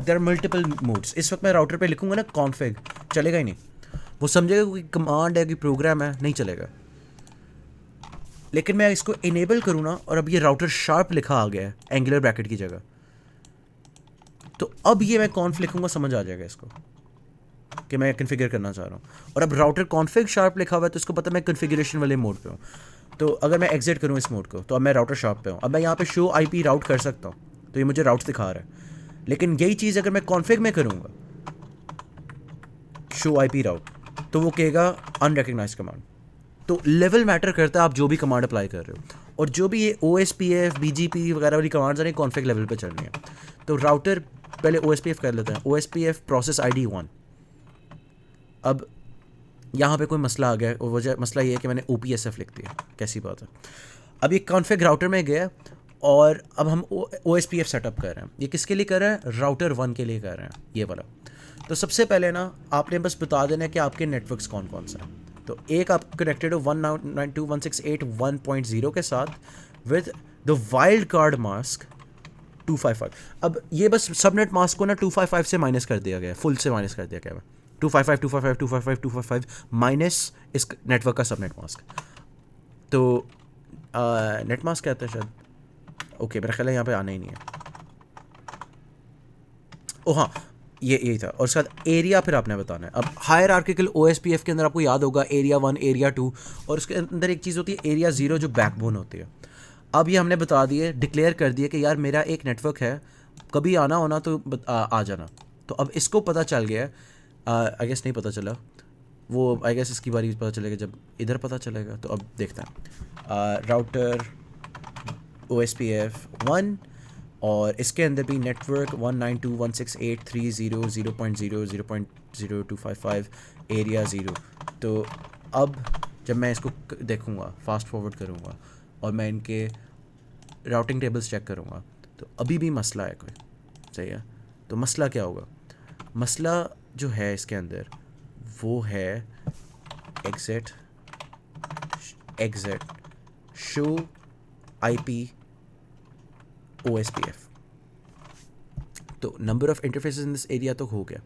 आर मल्टीपल मोड्स। इस वक्त मैं राउटर पे लिखूंगा ना कॉन्फ़िग, चलेगा ही नहीं, वो समझेगा कोई कमांड है, कोई प्रोग्राम है, नहीं चलेगा। लेकिन मैं इसको इनेबल करूँ ना, और अब ये राउटर शार्प लिखा आ गया है एंगुलर ब्रैकेट की जगह, तो अब ये मैं कॉन्फ लिखूंगा, समझ आ जाएगा इसको कि मैं कन्फिगर करना चाह रहा हूँ। और अब राउटर कॉन्फिग शार्प लिखा हुआ है, तो इसको पता है मैं कन्फिगरेशन वाले मोड पे हूँ। तो अगर मैं एग्जिट करूँ इस मोड को, तो अब मैं राउटर शार्प पे हूँ। अब मैं यहाँ पे शो आईपी राउट कर सकता हूँ, तो ये मुझे राउट दिखा रहा है। लेकिन यही चीज़ अगर मैं कॉन्फिग में करूँगा शो आईपी राउट, तो वो कहेगा अनरिकग्नाइज कमांड। तो लेवल मैटर करता है, आप जो भी कमांड अप्लाई कर रहे हो। और जो भी ये OSPF BGP वगैरह वाली कमांड्स हैं, कॉन्फिग लेवल पे चल रही हैं। तो राउटर पहले OSPF कर लेता है, OSPF प्रोसेस ID 1। अब यहाँ पे कोई मसला आ गया, और वजह मसला ये है कि मैंने OPSF लिख दिया, कैसी बात है। अब ये कॉन्फिग राउटर में गया, और अब हम OSPF सेटअप कर रहे हैं। ये किसके लिए कर रहे हैं? राउटर 1 के लिए कर रहे हैं, ये वाला। तो सबसे पहले ना आपने बस बता देना है कि आपके नेटवर्क्स कौन कौन सा है। तो एक आप कनेक्टेड हो 192.168.1.0 के साथ with the wild card mask 255। अब ये बस सबनेट मास्क को ना 255 से माइनस कर दिया गया है, फुल से माइनस कर दिया गया है। 255 255 255 255 माइनस इस नेटवर्क का सबनेट मास्क। तो नेट मास्क कहते हैं शायद, ओके मेरा ख्याल है यहाँ पे आना ही नहीं है। ओ हाँ, ये यही था। और उसके बाद एरिया फिर आपने बताना है। अब हायरार्किकल OSPF के अंदर आपको याद होगा एरिया 1 एरिया 2, और उसके अंदर एक चीज़ होती है एरिया 0 जो बैकबोन होती है। अब ये हमने बता दिए, डिक्लेयर कर दिए कि यार मेरा एक नेटवर्क है, कभी आना होना तो आ जाना। तो अब इसको पता चल गया है, आई गेस नहीं पता चला, वो आई गेस इसकी बारी पता चलेगा जब इधर पता चलेगा। तो अब देखते हैं राउटर OSPF 1, और इसके अंदर भी नेटवर्क 192.168.3.0.0.0.0255 एरिया 0। तो अब जब मैं इसको देखूँगा, फास्ट फॉरवर्ड करूँगा, और मैं इनके राउटिंग टेबल्स चेक करूँगा, तो अभी भी मसला है कोई, सही है। तो मसला क्या होगा? मसला जो है इसके अंदर वो है एग्जिट शो IP OSPF। तो number of interfaces in this area तो हो गया।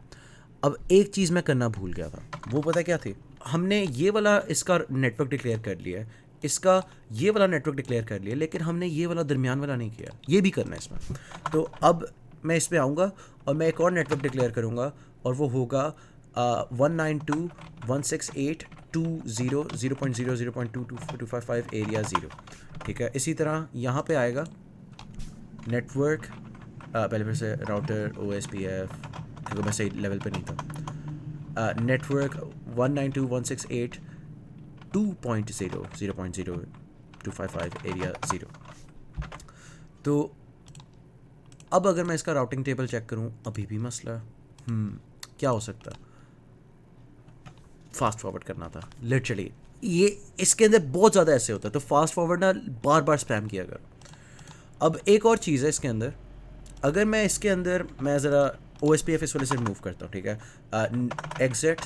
अब एक चीज़ मैं करना भूल गया था, वो पता क्या थी? हमने ये वाला इसका नेटवर्क डिक्लेयर कर लिया है, इसका ये वाला नेटवर्क डिक्लेयर कर लिया, लेकिन हमने ये वाला दरमियान वाला नहीं किया, ये भी करना है इसमें। तो अब मैं इस पर आऊँगा और मैं एक और नेटवर्क डिक्लेयर करूँगा, और वो होगा 192.168.2.0.0.2255 एरिया 0। ठीक है, इसी तरह यहाँ पे आएगा नेटवर्क, पहले फिर से राउटर OSPF, क्योंकि मैं सही लेवल पे नहीं था, नेटवर्क 192.168.2.0.0.255 एरिया 0। तो अब अगर मैं इसका राउटिंग टेबल चेक करूं, अभी भी मसला क्या हो सकता है? फास्ट फॉरवर्ड करना था लिटरली। ये इसके अंदर बहुत ज़्यादा ऐसे होता है, तो फास्ट फॉरवर्ड ना बार बार स्पैम किया करो। अब एक और चीज़ है इसके अंदर, अगर मैं इसके अंदर मैं ज़रा OSPF इस वाले से रिमूव करता हूँ, ठीक है, एग्जिट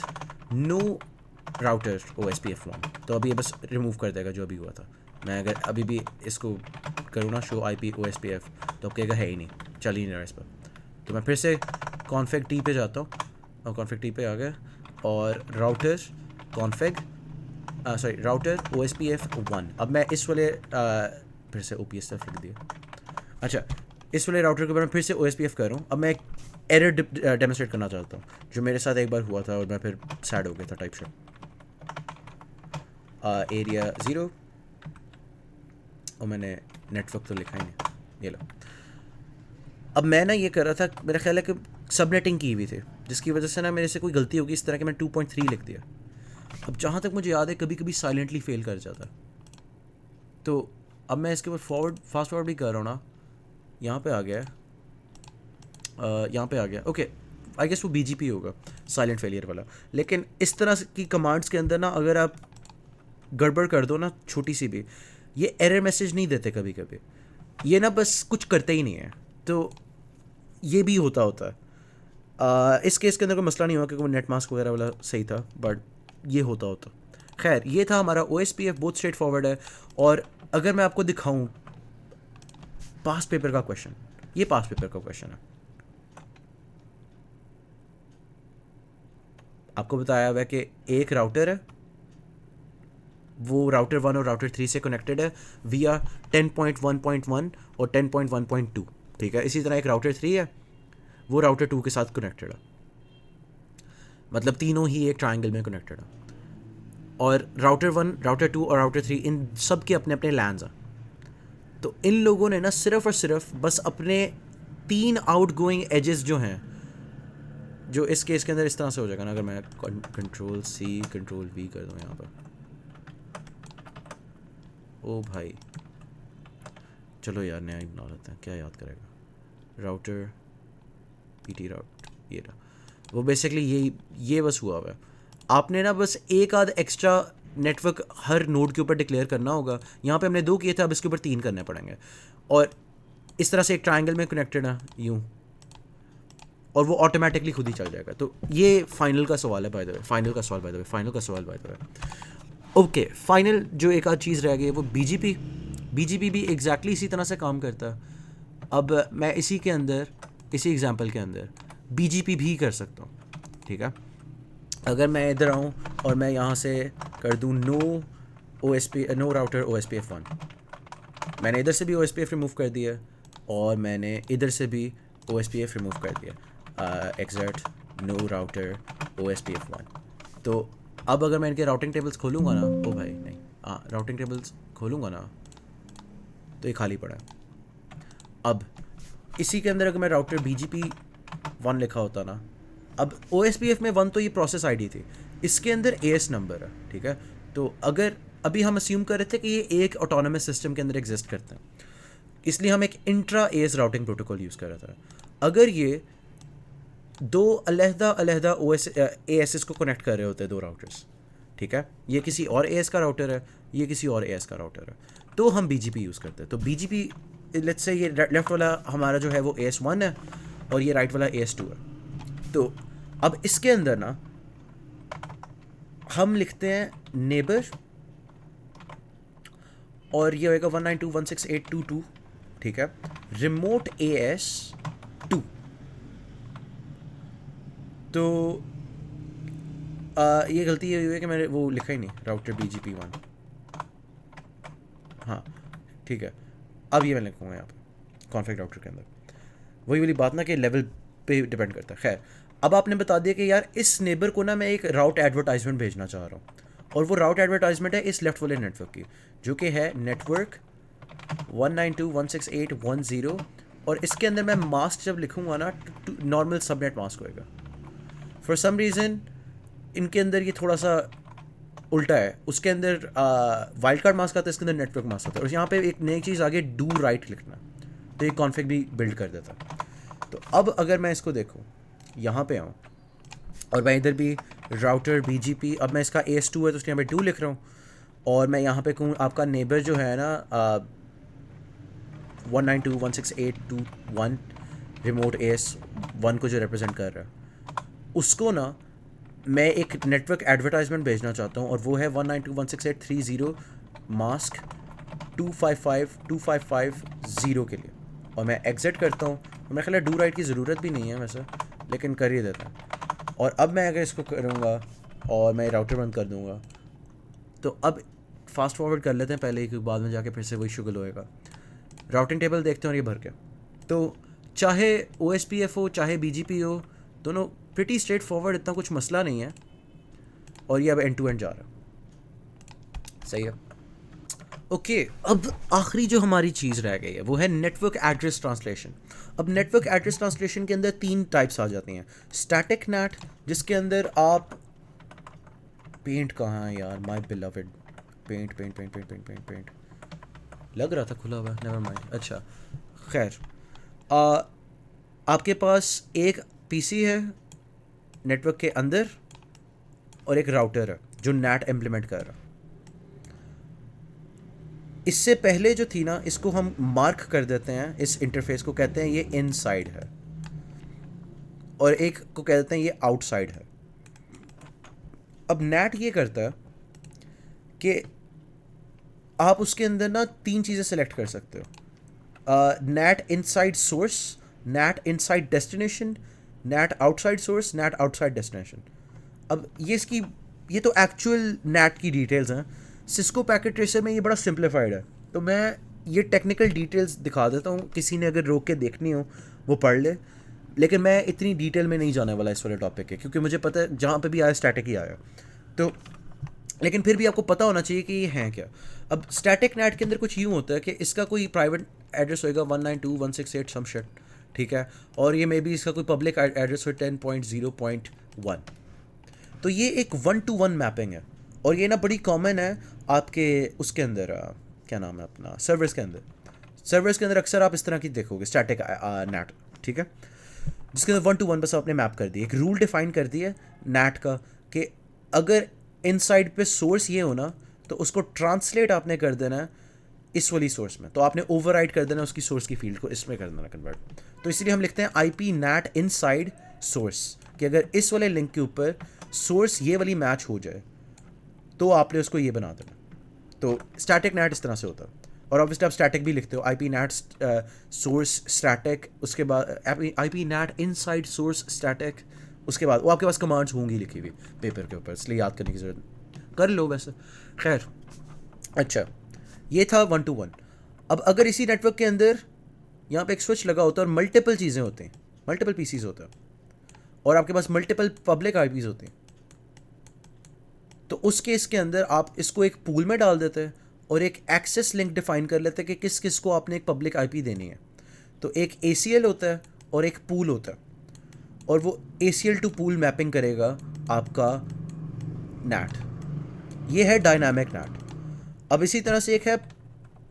नो राउटर OSPF 1, तो अभी ये बस रिमूव कर देगा जो अभी हुआ था। मैं अगर अभी भी इसको करूँ ना शो IP OSPF, तो कहेगा है ही नहीं, चल ही नहीं रहा इस पर। तो मैं फिर से कॉन्फिग T पे जाता हूँ, और कॉन्फिग T पे आ गया, और राउटर कॉन्फिग राउटर OSPF 1। अब मैं इस वाले फिर से OPSF लिख दिया। अच्छा, इस वाले राउटर के बारे में फिर से OSPF कर रहा हूँ। अब मैं एक एरर डेमोस्ट्रेट करना चाहता हूँ, जो मेरे साथ एक बार हुआ था और मैं फिर सैड हो गया था टाइप से। एरिया 0, और मैंने नेटवर्क तो लिखा ही नहीं, ये लो। अब मैं ना ये कर रहा था, मेरा ख्याल है कि सबनेटिंग की हुई थी, जिसकी वजह से ना मेरे से कोई गलती होगी इस तरह कि मैं 2.3 लिख दिया। अब जहाँ तक मुझे याद है कभी कभी साइलेंटली फेल कर जाता। तो अब मैं इसके ऊपर फास्ट फॉरवर्ड भी कर रहा हूँ ना, यहाँ पे आ गया है, यहाँ पे आ गया, ओके आई गेस वो BGP होगा, साइलेंट फेलियर वाला। लेकिन इस तरह की कमांड्स के अंदर ना अगर आप गड़बड़ कर दो ना छोटी सी भी, ये एरर मैसेज नहीं देते कभी कभी, ये ना बस कुछ करते ही नहीं है। तो ये भी होता है। इस केस के अंदर कोई मसला नहीं हुआ क्योंकि वो नेट मास्क वगैरह वाला सही था, बट ये होता। खैर, ये था हमारा OSPF, बहुत स्ट्रेट फॉरवर्ड है। और अगर मैं आपको दिखाऊं पास्ट पेपर का क्वेश्चन, ये पास्ट पेपर का क्वेश्चन है, आपको बताया हुआ है कि एक राउटर है वो राउटर 1 और राउटर 3 से कनेक्टेड है विया 10.1.1 और 10.1.2, ठीक है। इसी तरह एक राउटर 3 है, वो राउटर 2 के साथ कनेक्टेड है, मतलब तीनों ही एक ट्रायंगल में कनेक्टेड है। और राउटर 1, राउटर 2 और राउटर 3 इन सब के अपने अपने लैंड्स हैं। तो इन लोगों ने ना सिर्फ और सिर्फ बस अपने 3 आउटगोइंग एजेस जो हैं, जो इस केस के अंदर इस तरह से हो जाएगा ना, अगर मैं कंट्रोल सी कंट्रोल वी कर दूँ यहाँ पर, ओ भाई चलो यार नया ही बना लेते हैं, क्या याद करेगा। राउटर पीटी राउट, ये रहा वो। बेसिकली ये बस हुआ हुआ है। आपने ना बस एक आध एक्स्ट्रा नेटवर्क हर नोड के ऊपर डिक्लेयर करना होगा। यहाँ पे हमने 2 किए थे, अब इसके ऊपर 3 करने पड़ेंगे, और इस तरह से एक ट्रायंगल में कनेक्टेड है यूँ, और वो ऑटोमेटिकली खुद ही चल जाएगा। तो ये फाइनल का सवाल है बाय द वे, फाइनल का सवाल by the way. Okay, final जो एक आध चीज़ रह गई है वो बीजीपी भी एग्जैक्टली इसी तरह से काम करता है। अब मैं इसी एग्जांपल के अंदर बीजीपी भी कर सकता हूँ, ठीक है। अगर मैं इधर आऊँ और मैं यहाँ से कर दूँ नो राउटर OSPF1, मैंने इधर से भी OSPF रिमूव कर दिया और मैंने इधर से भी OSPF रिमूव कर दिया, एक्सेट नो राउटर OSPF1। तो अब अगर मैं इनके राउटिंग टेबल्स खोलूँगा ना, ओ भाई नहीं, राउटिंग टेबल्स खोलूँगा ना तो ये खाली पड़ा है। अब इसी के अंदर अगर मैं राउटर BGP1 लिखा होता ना, अब OSPF में 1 तो ये प्रोसेस आईडी थी, इसके अंदर AS नंबर है, ठीक है। तो अगर अभी हम अस्यूम कर रहे थे कि ये एक ऑटोनोमस सिस्टम के अंदर एग्जिस्ट करते हैं, इसलिए हम एक intra AS routing protocol use कर रहा था। अगर ये 2 अलहदा ASs को कनेक्ट कर रहे होते हैं, 2 राउटर्स, ठीक है, ये किसी और AS का राउटर है, ये किसी और AS का राउटर है, तो हम BGP यूज़ करते हैं। तो BGP लेट्स से ये लेफ्ट वाला हमारा जो है वो AS1 है और ये राइट वाला AS2 है। तो अब इसके अंदर ना हम लिखते हैं नेबर, और ये होएगा 192.168.2.2, ठीक है, रिमोट AS2। तो ये गलती ये हुई है कि मैंने वो लिखा ही नहीं, राउटर BGP1, हाँ ठीक है। अब ये मैं लिखूँगा यहाँ पर कॉन्फ़िग राउटर के अंदर, वही वाली बात ना कि लेवल पे डिपेंड करता है। खैर, अब आपने बता दिया कि यार इस नेबर को ना मैं एक राउट एडवर्टाइजमेंट भेजना चाह रहा हूँ, और वो राउट एडवर्टाइजमेंट है इस लेफ्ट वाले नेटवर्क की, जो कि है नेटवर्क 192.168.1.0, और इसके अंदर मैं मास्क जब लिखूँगा ना, नॉर्मल सबनेट मास्क होएगा। फॉर सम रीज़न इनके अंदर ये थोड़ा सा उल्टा है, उसके अंदर वाइल्ड कार्ड मास्क आता है, इसके अंदर नेटवर्क मास्क आता है, और यहाँ पे एक नई चीज़ आगे डू राइट लिखना, तो ये कॉन्फ़िग भी बिल्ड कर देता है। तो अब अगर मैं इसको देखूँ, यहाँ पे आऊँ और मैं इधर भी राउटर BGP, अब मैं इसका AS2 है तो उसके यहाँ पे 2 लिख रहा हूँ, और मैं यहाँ पे कहूँ आपका नेबर जो है ना 192.168.2.1 रिमोट AS1 को जो रिप्रेजेंट कर रहा है, उसको ना मैं एक नेटवर्क एडवर्टाइजमेंट भेजना चाहता हूँ, और वो है 192.168.3.0 मास्क 255.255.0 के लिए, और मैं एग्जिट करता हूँ। और मेरे ख्याल है डू राइट की ज़रूरत भी नहीं है वैसे, लेकिन कर ही देता है। और अब मैं अगर इसको करूँगा और मैं राउटर बंद कर दूँगा, तो अब फास्ट फॉरवर्ड कर लेते हैं पहले ही, क्योंकि बाद में जाके फिर से वही शुगल होएगा। राउटिंग टेबल देखते हैं और ये भर के, तो चाहे OSPF हो चाहे BGP हो, दोनों प्रिटी स्ट्रेट फॉरवर्ड, इतना कुछ मसला नहीं है, और ये अब एंड टू एंड जा रहा है, सही है। ओके, अब आखिरी जो हमारी चीज़ रह गई है वो है नेटवर्क एड्रेस ट्रांसलेशन। अब नेटवर्क एड्रेस ट्रांसलेशन के अंदर 3 टाइप्स आ जाती हैं। स्टैटिक नेट, जिसके अंदर आप पेंट कहाँ है यार, माय बिलवड, पेंट लग रहा था खुला हुआ, नेवर माइंड। अच्छा खैर, आपके पास एक PC है नेटवर्क के अंदर और एक राउटर है जो नेट इम्प्लीमेंट कर रहा। इससे पहले जो थी ना, इसको हम मार्क कर देते हैं, इस इंटरफेस को कहते हैं ये इनसाइड है, और एक को कहते हैं ये आउटसाइड है। अब नेट ये करता है कि आप उसके अंदर ना 3 चीज़ें सेलेक्ट कर सकते हो, net inside source, net inside destination, net outside source, net outside destination. अब ये तो एक्चुअल नेट की डिटेल्स हैं, सिस्को पैकेट ट्रेसर में ये बड़ा सिंप्लीफाइड है, तो मैं ये टेक्निकल डिटेल्स दिखा देता हूँ, किसी ने अगर रोक के देखनी हो वो पढ़ ले, लेकिन मैं इतनी डिटेल में नहीं जाने वाला इस वाले टॉपिक के, क्योंकि मुझे पता है जहाँ पे भी आया स्टैटिक ही आया। तो लेकिन फिर भी आपको पता होना चाहिए कि ये हैं क्या। अब स्टैटिक नेट के अंदर कुछ यूँ होता है कि इसका कोई प्राइवेट एड्रेस होएगा 192.168 सम शिट, ठीक है, और ये मे बी इसका कोई पब्लिक एड्रेस हो 10.0.1। तो ये एक 1-to-1 मैपिंग है, और ये ना बड़ी कॉमन है आपके उसके अंदर क्या नाम है अपना सर्वर्स के अंदर। सर्वर्स के अंदर अक्सर आप इस तरह की देखोगे स्टैटिक नेट, ठीक है, जिसके अंदर 1-to-1 बस आपने मैप कर दिया, एक रूल डिफाइन कर दिया नेट का कि अगर इनसाइड पे सोर्स ये हो ना तो उसको ट्रांसलेट आपने कर देना है इस वाली सोर्स में, तो आपने ओवरराइड कर देना उसकी सोर्स की फील्ड को इसमें कर देना कन्वर्ट। तो इसलिए हम लिखते हैं IP NAT इनसाइड सोर्स, कि अगर इस वाले लिंक के ऊपर सोर्स ये वाली मैच हो जाए तो आपने उसको ये बना देना। तो स्टैटिक नेट इस तरह से होता है, और ऑब्वियसली आप स्टैटिक भी लिखते हो IP NAT सोर्स स्टैटिक, उसके बाद IP NAT inside source static, उसके बाद वो आपके पास कमांड्स होंगी लिखी हुई पेपर के ऊपर, इसलिए याद करने की ज़रूरत कर लो वैसे। खैर, अच्छा, ये था 1-to-1। अब अगर इसी नेटवर्क के अंदर यहाँ पे एक स्विच लगा होता है और मल्टीपल चीज़ें होती हैं, मल्टीपल PCs होता है, और आपके पास मल्टीपल पब्लिक IPs होते हैं, तो उस केस के अंदर आप इसको एक पूल में डाल देते हैं और एक एक्सेस लिंक डिफाइन कर लेते हैं कि किस किस को आपने एक पब्लिक IP देनी है। तो एक ACL होता है और एक पूल होता है, और वो ACL टू पूल मैपिंग करेगा आपका NAT। ये है डायनामिक NAT। अब इसी तरह से एक है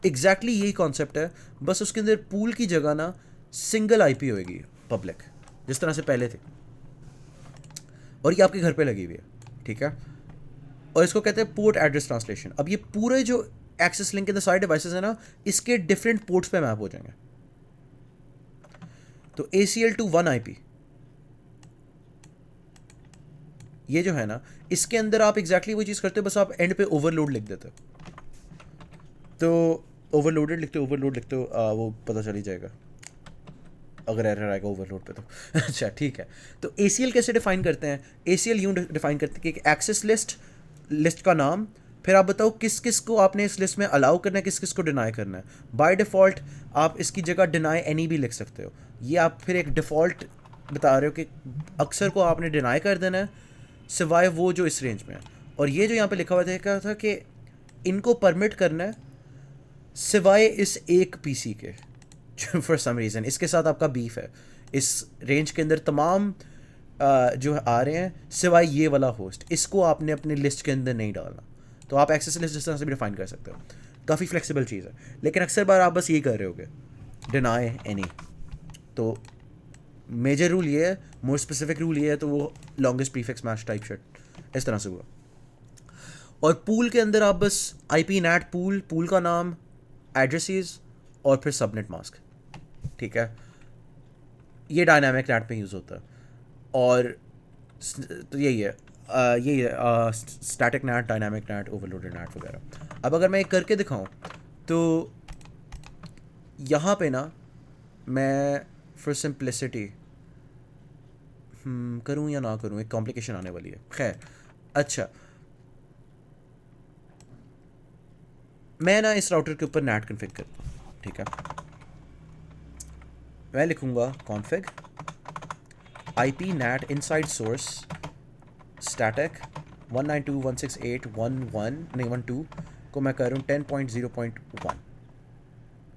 एग्जैक्टली यही कॉन्सेप्ट है, बस उसके अंदर पूल की जगह ना सिंगल IP होएगी पब्लिक, जिस तरह से पहले थे, और ये आपके घर पे लगी हुई है, ठीक है, और इसको कहते हैं पोर्ट एड्रेस ट्रांसलेशन। अब ये पूरे जो एक्सेस लिंक के अंदर सारे डिवाइसेस है ना, इसके डिफरेंट पोर्ट्स पे मैप हो जाएंगे। तो ACL टू 1 IP ये जो है ना, इसके अंदर आप एग्जैक्टली वो चीज़ करते हो, बस आप एंड पे ओवरलोड लिख देते हो। तो ओवरलोड लिखते हो वो पता चल ही जाएगा अगर एरर आएगा ओवरलोड पे तो अच्छा ठीक है। तो ACL कैसे डिफाइन करते हैं? ACL यूँ डिफाइन करते हैं कि एक्सेस लिस्ट का नाम, फिर आप बताओ किस किस को आपने इस लिस्ट में अलाउ करना है, किस किस को डिनाई करना है। बाय डिफ़ॉल्ट आप इसकी जगह डिनाई एनी भी लिख सकते हो, ये आप फिर एक डिफ़ॉल्ट बता रहे हो कि अक्सर को आपने डिनाई कर देना है सिवाय वो जो इस रेंज में है। और ये जो यहाँ पे लिखा हुआ था कि इनको परमिट करना है सिवाय इस एक PC के फॉर सम रीज़न इसके साथ आपका बीफ है, इस रेंज के अंदर तमाम जो आ रहे हैं सिवाय ये वाला होस्ट, इसको आपने अपने लिस्ट के अंदर नहीं डालना। तो आप एक्सेस लिस्ट जिस तरह से भी डिफाइन कर सकते हो, काफ़ी फ्लेक्सिबल चीज़ है, लेकिन अक्सर बार आप बस यही कर रहे होगे डिनाई एनी। तो मेजर रूल ये है, मोर स्पेसिफिक रूल ये है, तो वो longest prefix match type shit इस तरह से हुआ। और पूल के अंदर आप बस IP NAT पूल का नाम, एड्रेसेस और फिर सबनेट मास्क, ठीक है, ये डायनामिक NAT पे यूज़ होता है। और तो यही है static NAT, dynamic NAT, overloaded NAT वगैरह। अब अगर मैं एक करके दिखाऊं तो यहाँ पे ना मैं फॉर सिंप्लिसिटी करूँ या ना करूँ, एक कॉम्प्लिकेशन आने वाली है। खैर, अच्छा, मैं ना इस राउटर के ऊपर NAT कन्फिग करता हूँ, ठीक है, मैं लिखूँगा config IP NAT inside source static 192.168.1.1 को मैं कर रहा हूँ 10.0.1।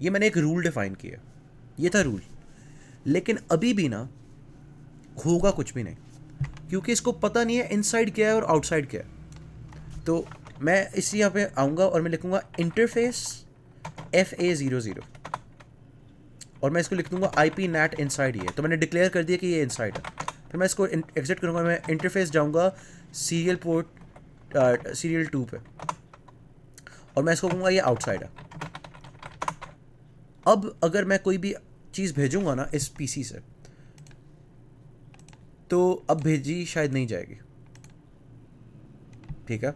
ये मैंने एक रूल डिफाइन किया, ये था रूल, लेकिन अभी भी ना होगा कुछ भी नहीं, क्योंकि इसको पता नहीं है इनसाइड क्या है और आउटसाइड क्या है। तो मैं इसी यहाँ पे आऊँगा और मैं लिखूँगा इंटरफेस FA00, और मैं इसको लिख दूँगा IP NAT इनसाइड ये, तो मैंने डिक्लेयर कर दिया कि ये इनसाइड है। फिर मैं इसको एग्जिट करूँगा, मैं इंटरफेस जाऊँगा सीरियल 2 पे, और मैं इसको कहूँगा ये आउटसाइड है। अब अगर मैं कोई भी चीज़ भेजूँगा ना इस PC से, तो अब भेजी शायद नहीं जाएगी, ठीक है,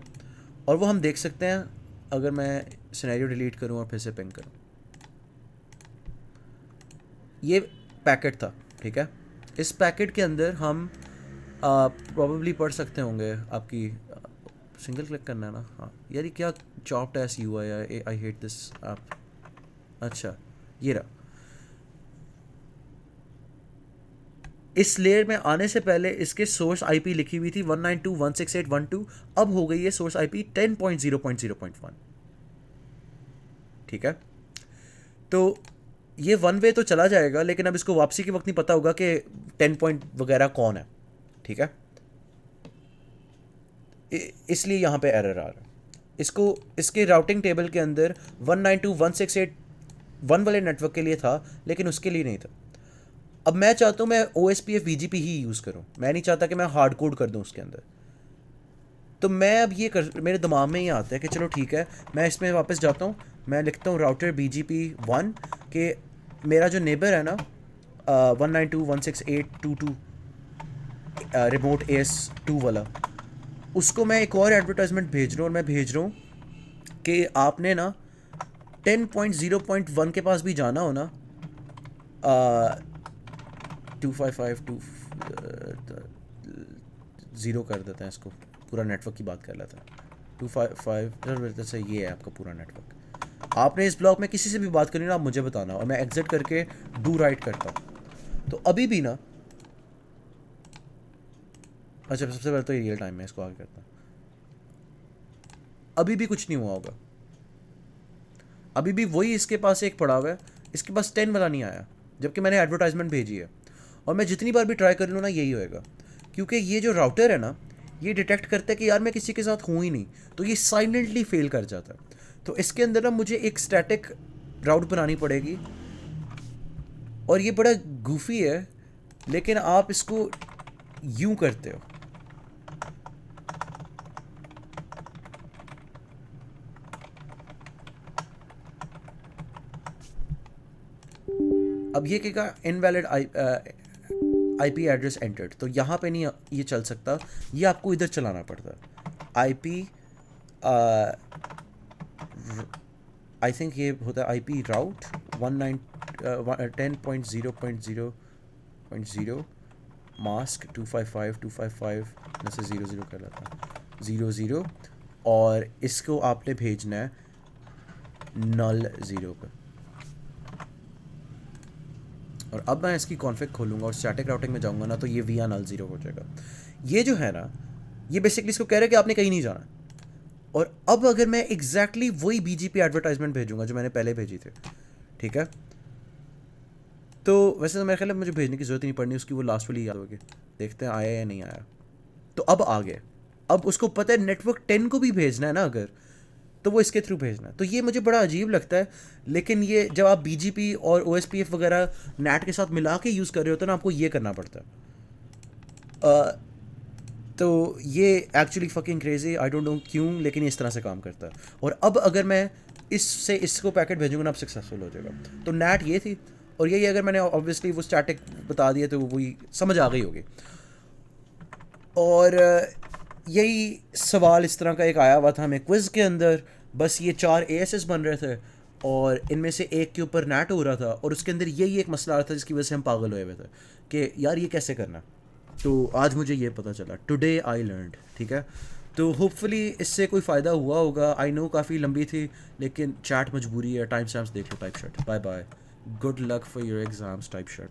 और वो हम देख सकते हैं अगर मैं सिनेरियो डिलीट करूँ और फिर से पिंग करूँ। ये पैकेट था, ठीक है, इस पैकेट के अंदर हम प्रॉबेबली पढ़ सकते होंगे आपकी सिंगल क्लिक करना है ना, हाँ यार ये क्या chopped S U I I hate this app. अच्छा ये रहा। इस लेयर में आने से पहले इसके सोर्स आईपी लिखी हुई थी 192.168.1.2, अब हो गई है सोर्स आईपी 10.0.0.1। ठीक है, तो ये वन वे तो चला जाएगा, लेकिन अब इसको वापसी के वक्त नहीं पता होगा कि 10 पॉइंट वगैरह कौन है। ठीक है, इसलिए यहाँ पे एरर आ रहा है। इसको इसके राउटिंग टेबल के अंदर 192.168.1 वाले नेटवर्क के लिए था, लेकिन उसके लिए नहीं था। अब मैं चाहता हूँ मैं OSPF BGP ही यूज़ करूँ, मैं नहीं चाहता कि मैं हार्ड कोड कर दूँ उसके अंदर। तो मैं अब ये कर, मेरे दिमाग में ये आता है कि चलो ठीक है, मैं इसमें वापस जाता हूँ, मैं लिखता हूँ राउटर BGP1 के मेरा जो नेबर है ना 192.168.2.2 रिमोट AS2 वाला, उसको मैं एक और एडवर्टाइजमेंट भेज रहा हूँ। और मैं भेज रहा हूँ कि आपने ना 10.0.1 के पास भी जाना हो ना, 255.2 कर देते हैं इसको, पूरा नेटवर्क की बात कर लेते हैं। 255 से ये है आपका पूरा नेटवर्क। आपने इस ब्लॉक में किसी से भी बात करनी ना, आप मुझे बताना, और मैं एग्जिट करके डू राइट करता हूँ। तो अभी भी ना, अच्छा सबसे पहले तो ये रियल टाइम में इसको आगे करता हूँ। अभी भी कुछ नहीं हुआ होगा, अभी भी वही इसके पास एक पड़ा हुआ है, इसके पास 10 वाला नहीं आया, जबकि मैंने एडवर्टाइजमेंट भेजी है। और मैं जितनी बार भी ट्राई कर लूँ ना यही होएगा, क्योंकि ये जो राउटर है ना ये डिटेक्ट करता है कि यार मैं किसी के साथ हूँ ही नहीं, तो ये साइलेंटली फेल कर जाता है। तो इसके अंदर ना मुझे एक स्टैटिक राउट बनानी पड़ेगी, और ये बड़ा गूफी है, लेकिन आप इसको यूं करते हो। अब ये कहेगा इनवैलिड IP एड्रेस एंटर्ड, तो यहाँ पे नहीं ये चल सकता, ये आपको इधर चलाना पड़ता है। IP आई थिंक ये होता है IP राउट 10.0.0.0 मास्क 255 में से 00 कर लेता है 00, और इसको आपने भेजना है null 0 पे। और अब मैं इसकी कॉन्फ़िग खोलूँगा और स्टैटिक राउटिंग में जाऊँगा ना, तो ये via null 0 हो जाएगा। ये जो है ना, ये बेसिकली इसको कह रहा है कि आपने कहीं नहीं जाना। और अब अगर मैं एग्जैक्टली वही BGP एडवर्टाइजमेंट भेजूँगा जो मैंने पहले भेजी थी, ठीक है, तो वैसे तो मेरे ख्याल है मुझे भेजने की ज़रूरत नहीं पड़नी, उसकी वो लास्ट वाली याद होगी। देखते हैं आया या नहीं आया। तो अब आ गया, अब उसको पता है नेटवर्क 10 को भी भेजना है ना अगर, तो वो इसके थ्रू भेजना है। तो ये मुझे बड़ा अजीब लगता है, लेकिन ये जब आप BGP और OSPF वगैरह नेट के साथ मिला के यूज़ कर रहे होते हैं ना, आपको ये करना पड़ता है। तो ये actually fucking crazy, I don't know क्यों, लेकिन ये इस तरह से काम करता है। और अब अगर मैं इससे इसको पैकेट भेजूंगा ना, अब सक्सेसफुल हो जाएगा। तो नेट ये थी, और यही अगर मैंने ऑब्वियसली वो स्टैटिक बता दिया तो वही समझ आ गई होगी। और यही सवाल इस तरह का एक आया हुआ था हमें क्विज़ के अंदर, बस ये 4 ASS बन रहे थे, और इनमें से एक के ऊपर नेट हो रहा था, और उसके अंदर यही एक मसला आ रहा था जिसकी वजह से हम पागल हुए हुए थे कि यार ये कैसे करना। तो आज मुझे ये पता चला, टुडे आई लर्नड। ठीक है, तो होपफुली इससे कोई फ़ायदा हुआ होगा। आई नो काफ़ी लंबी थी, लेकिन चैट मजबूरी है। टाइम स्टैम्प्स देख लो type shirt. Bye bye, good luck for your exams type shirt.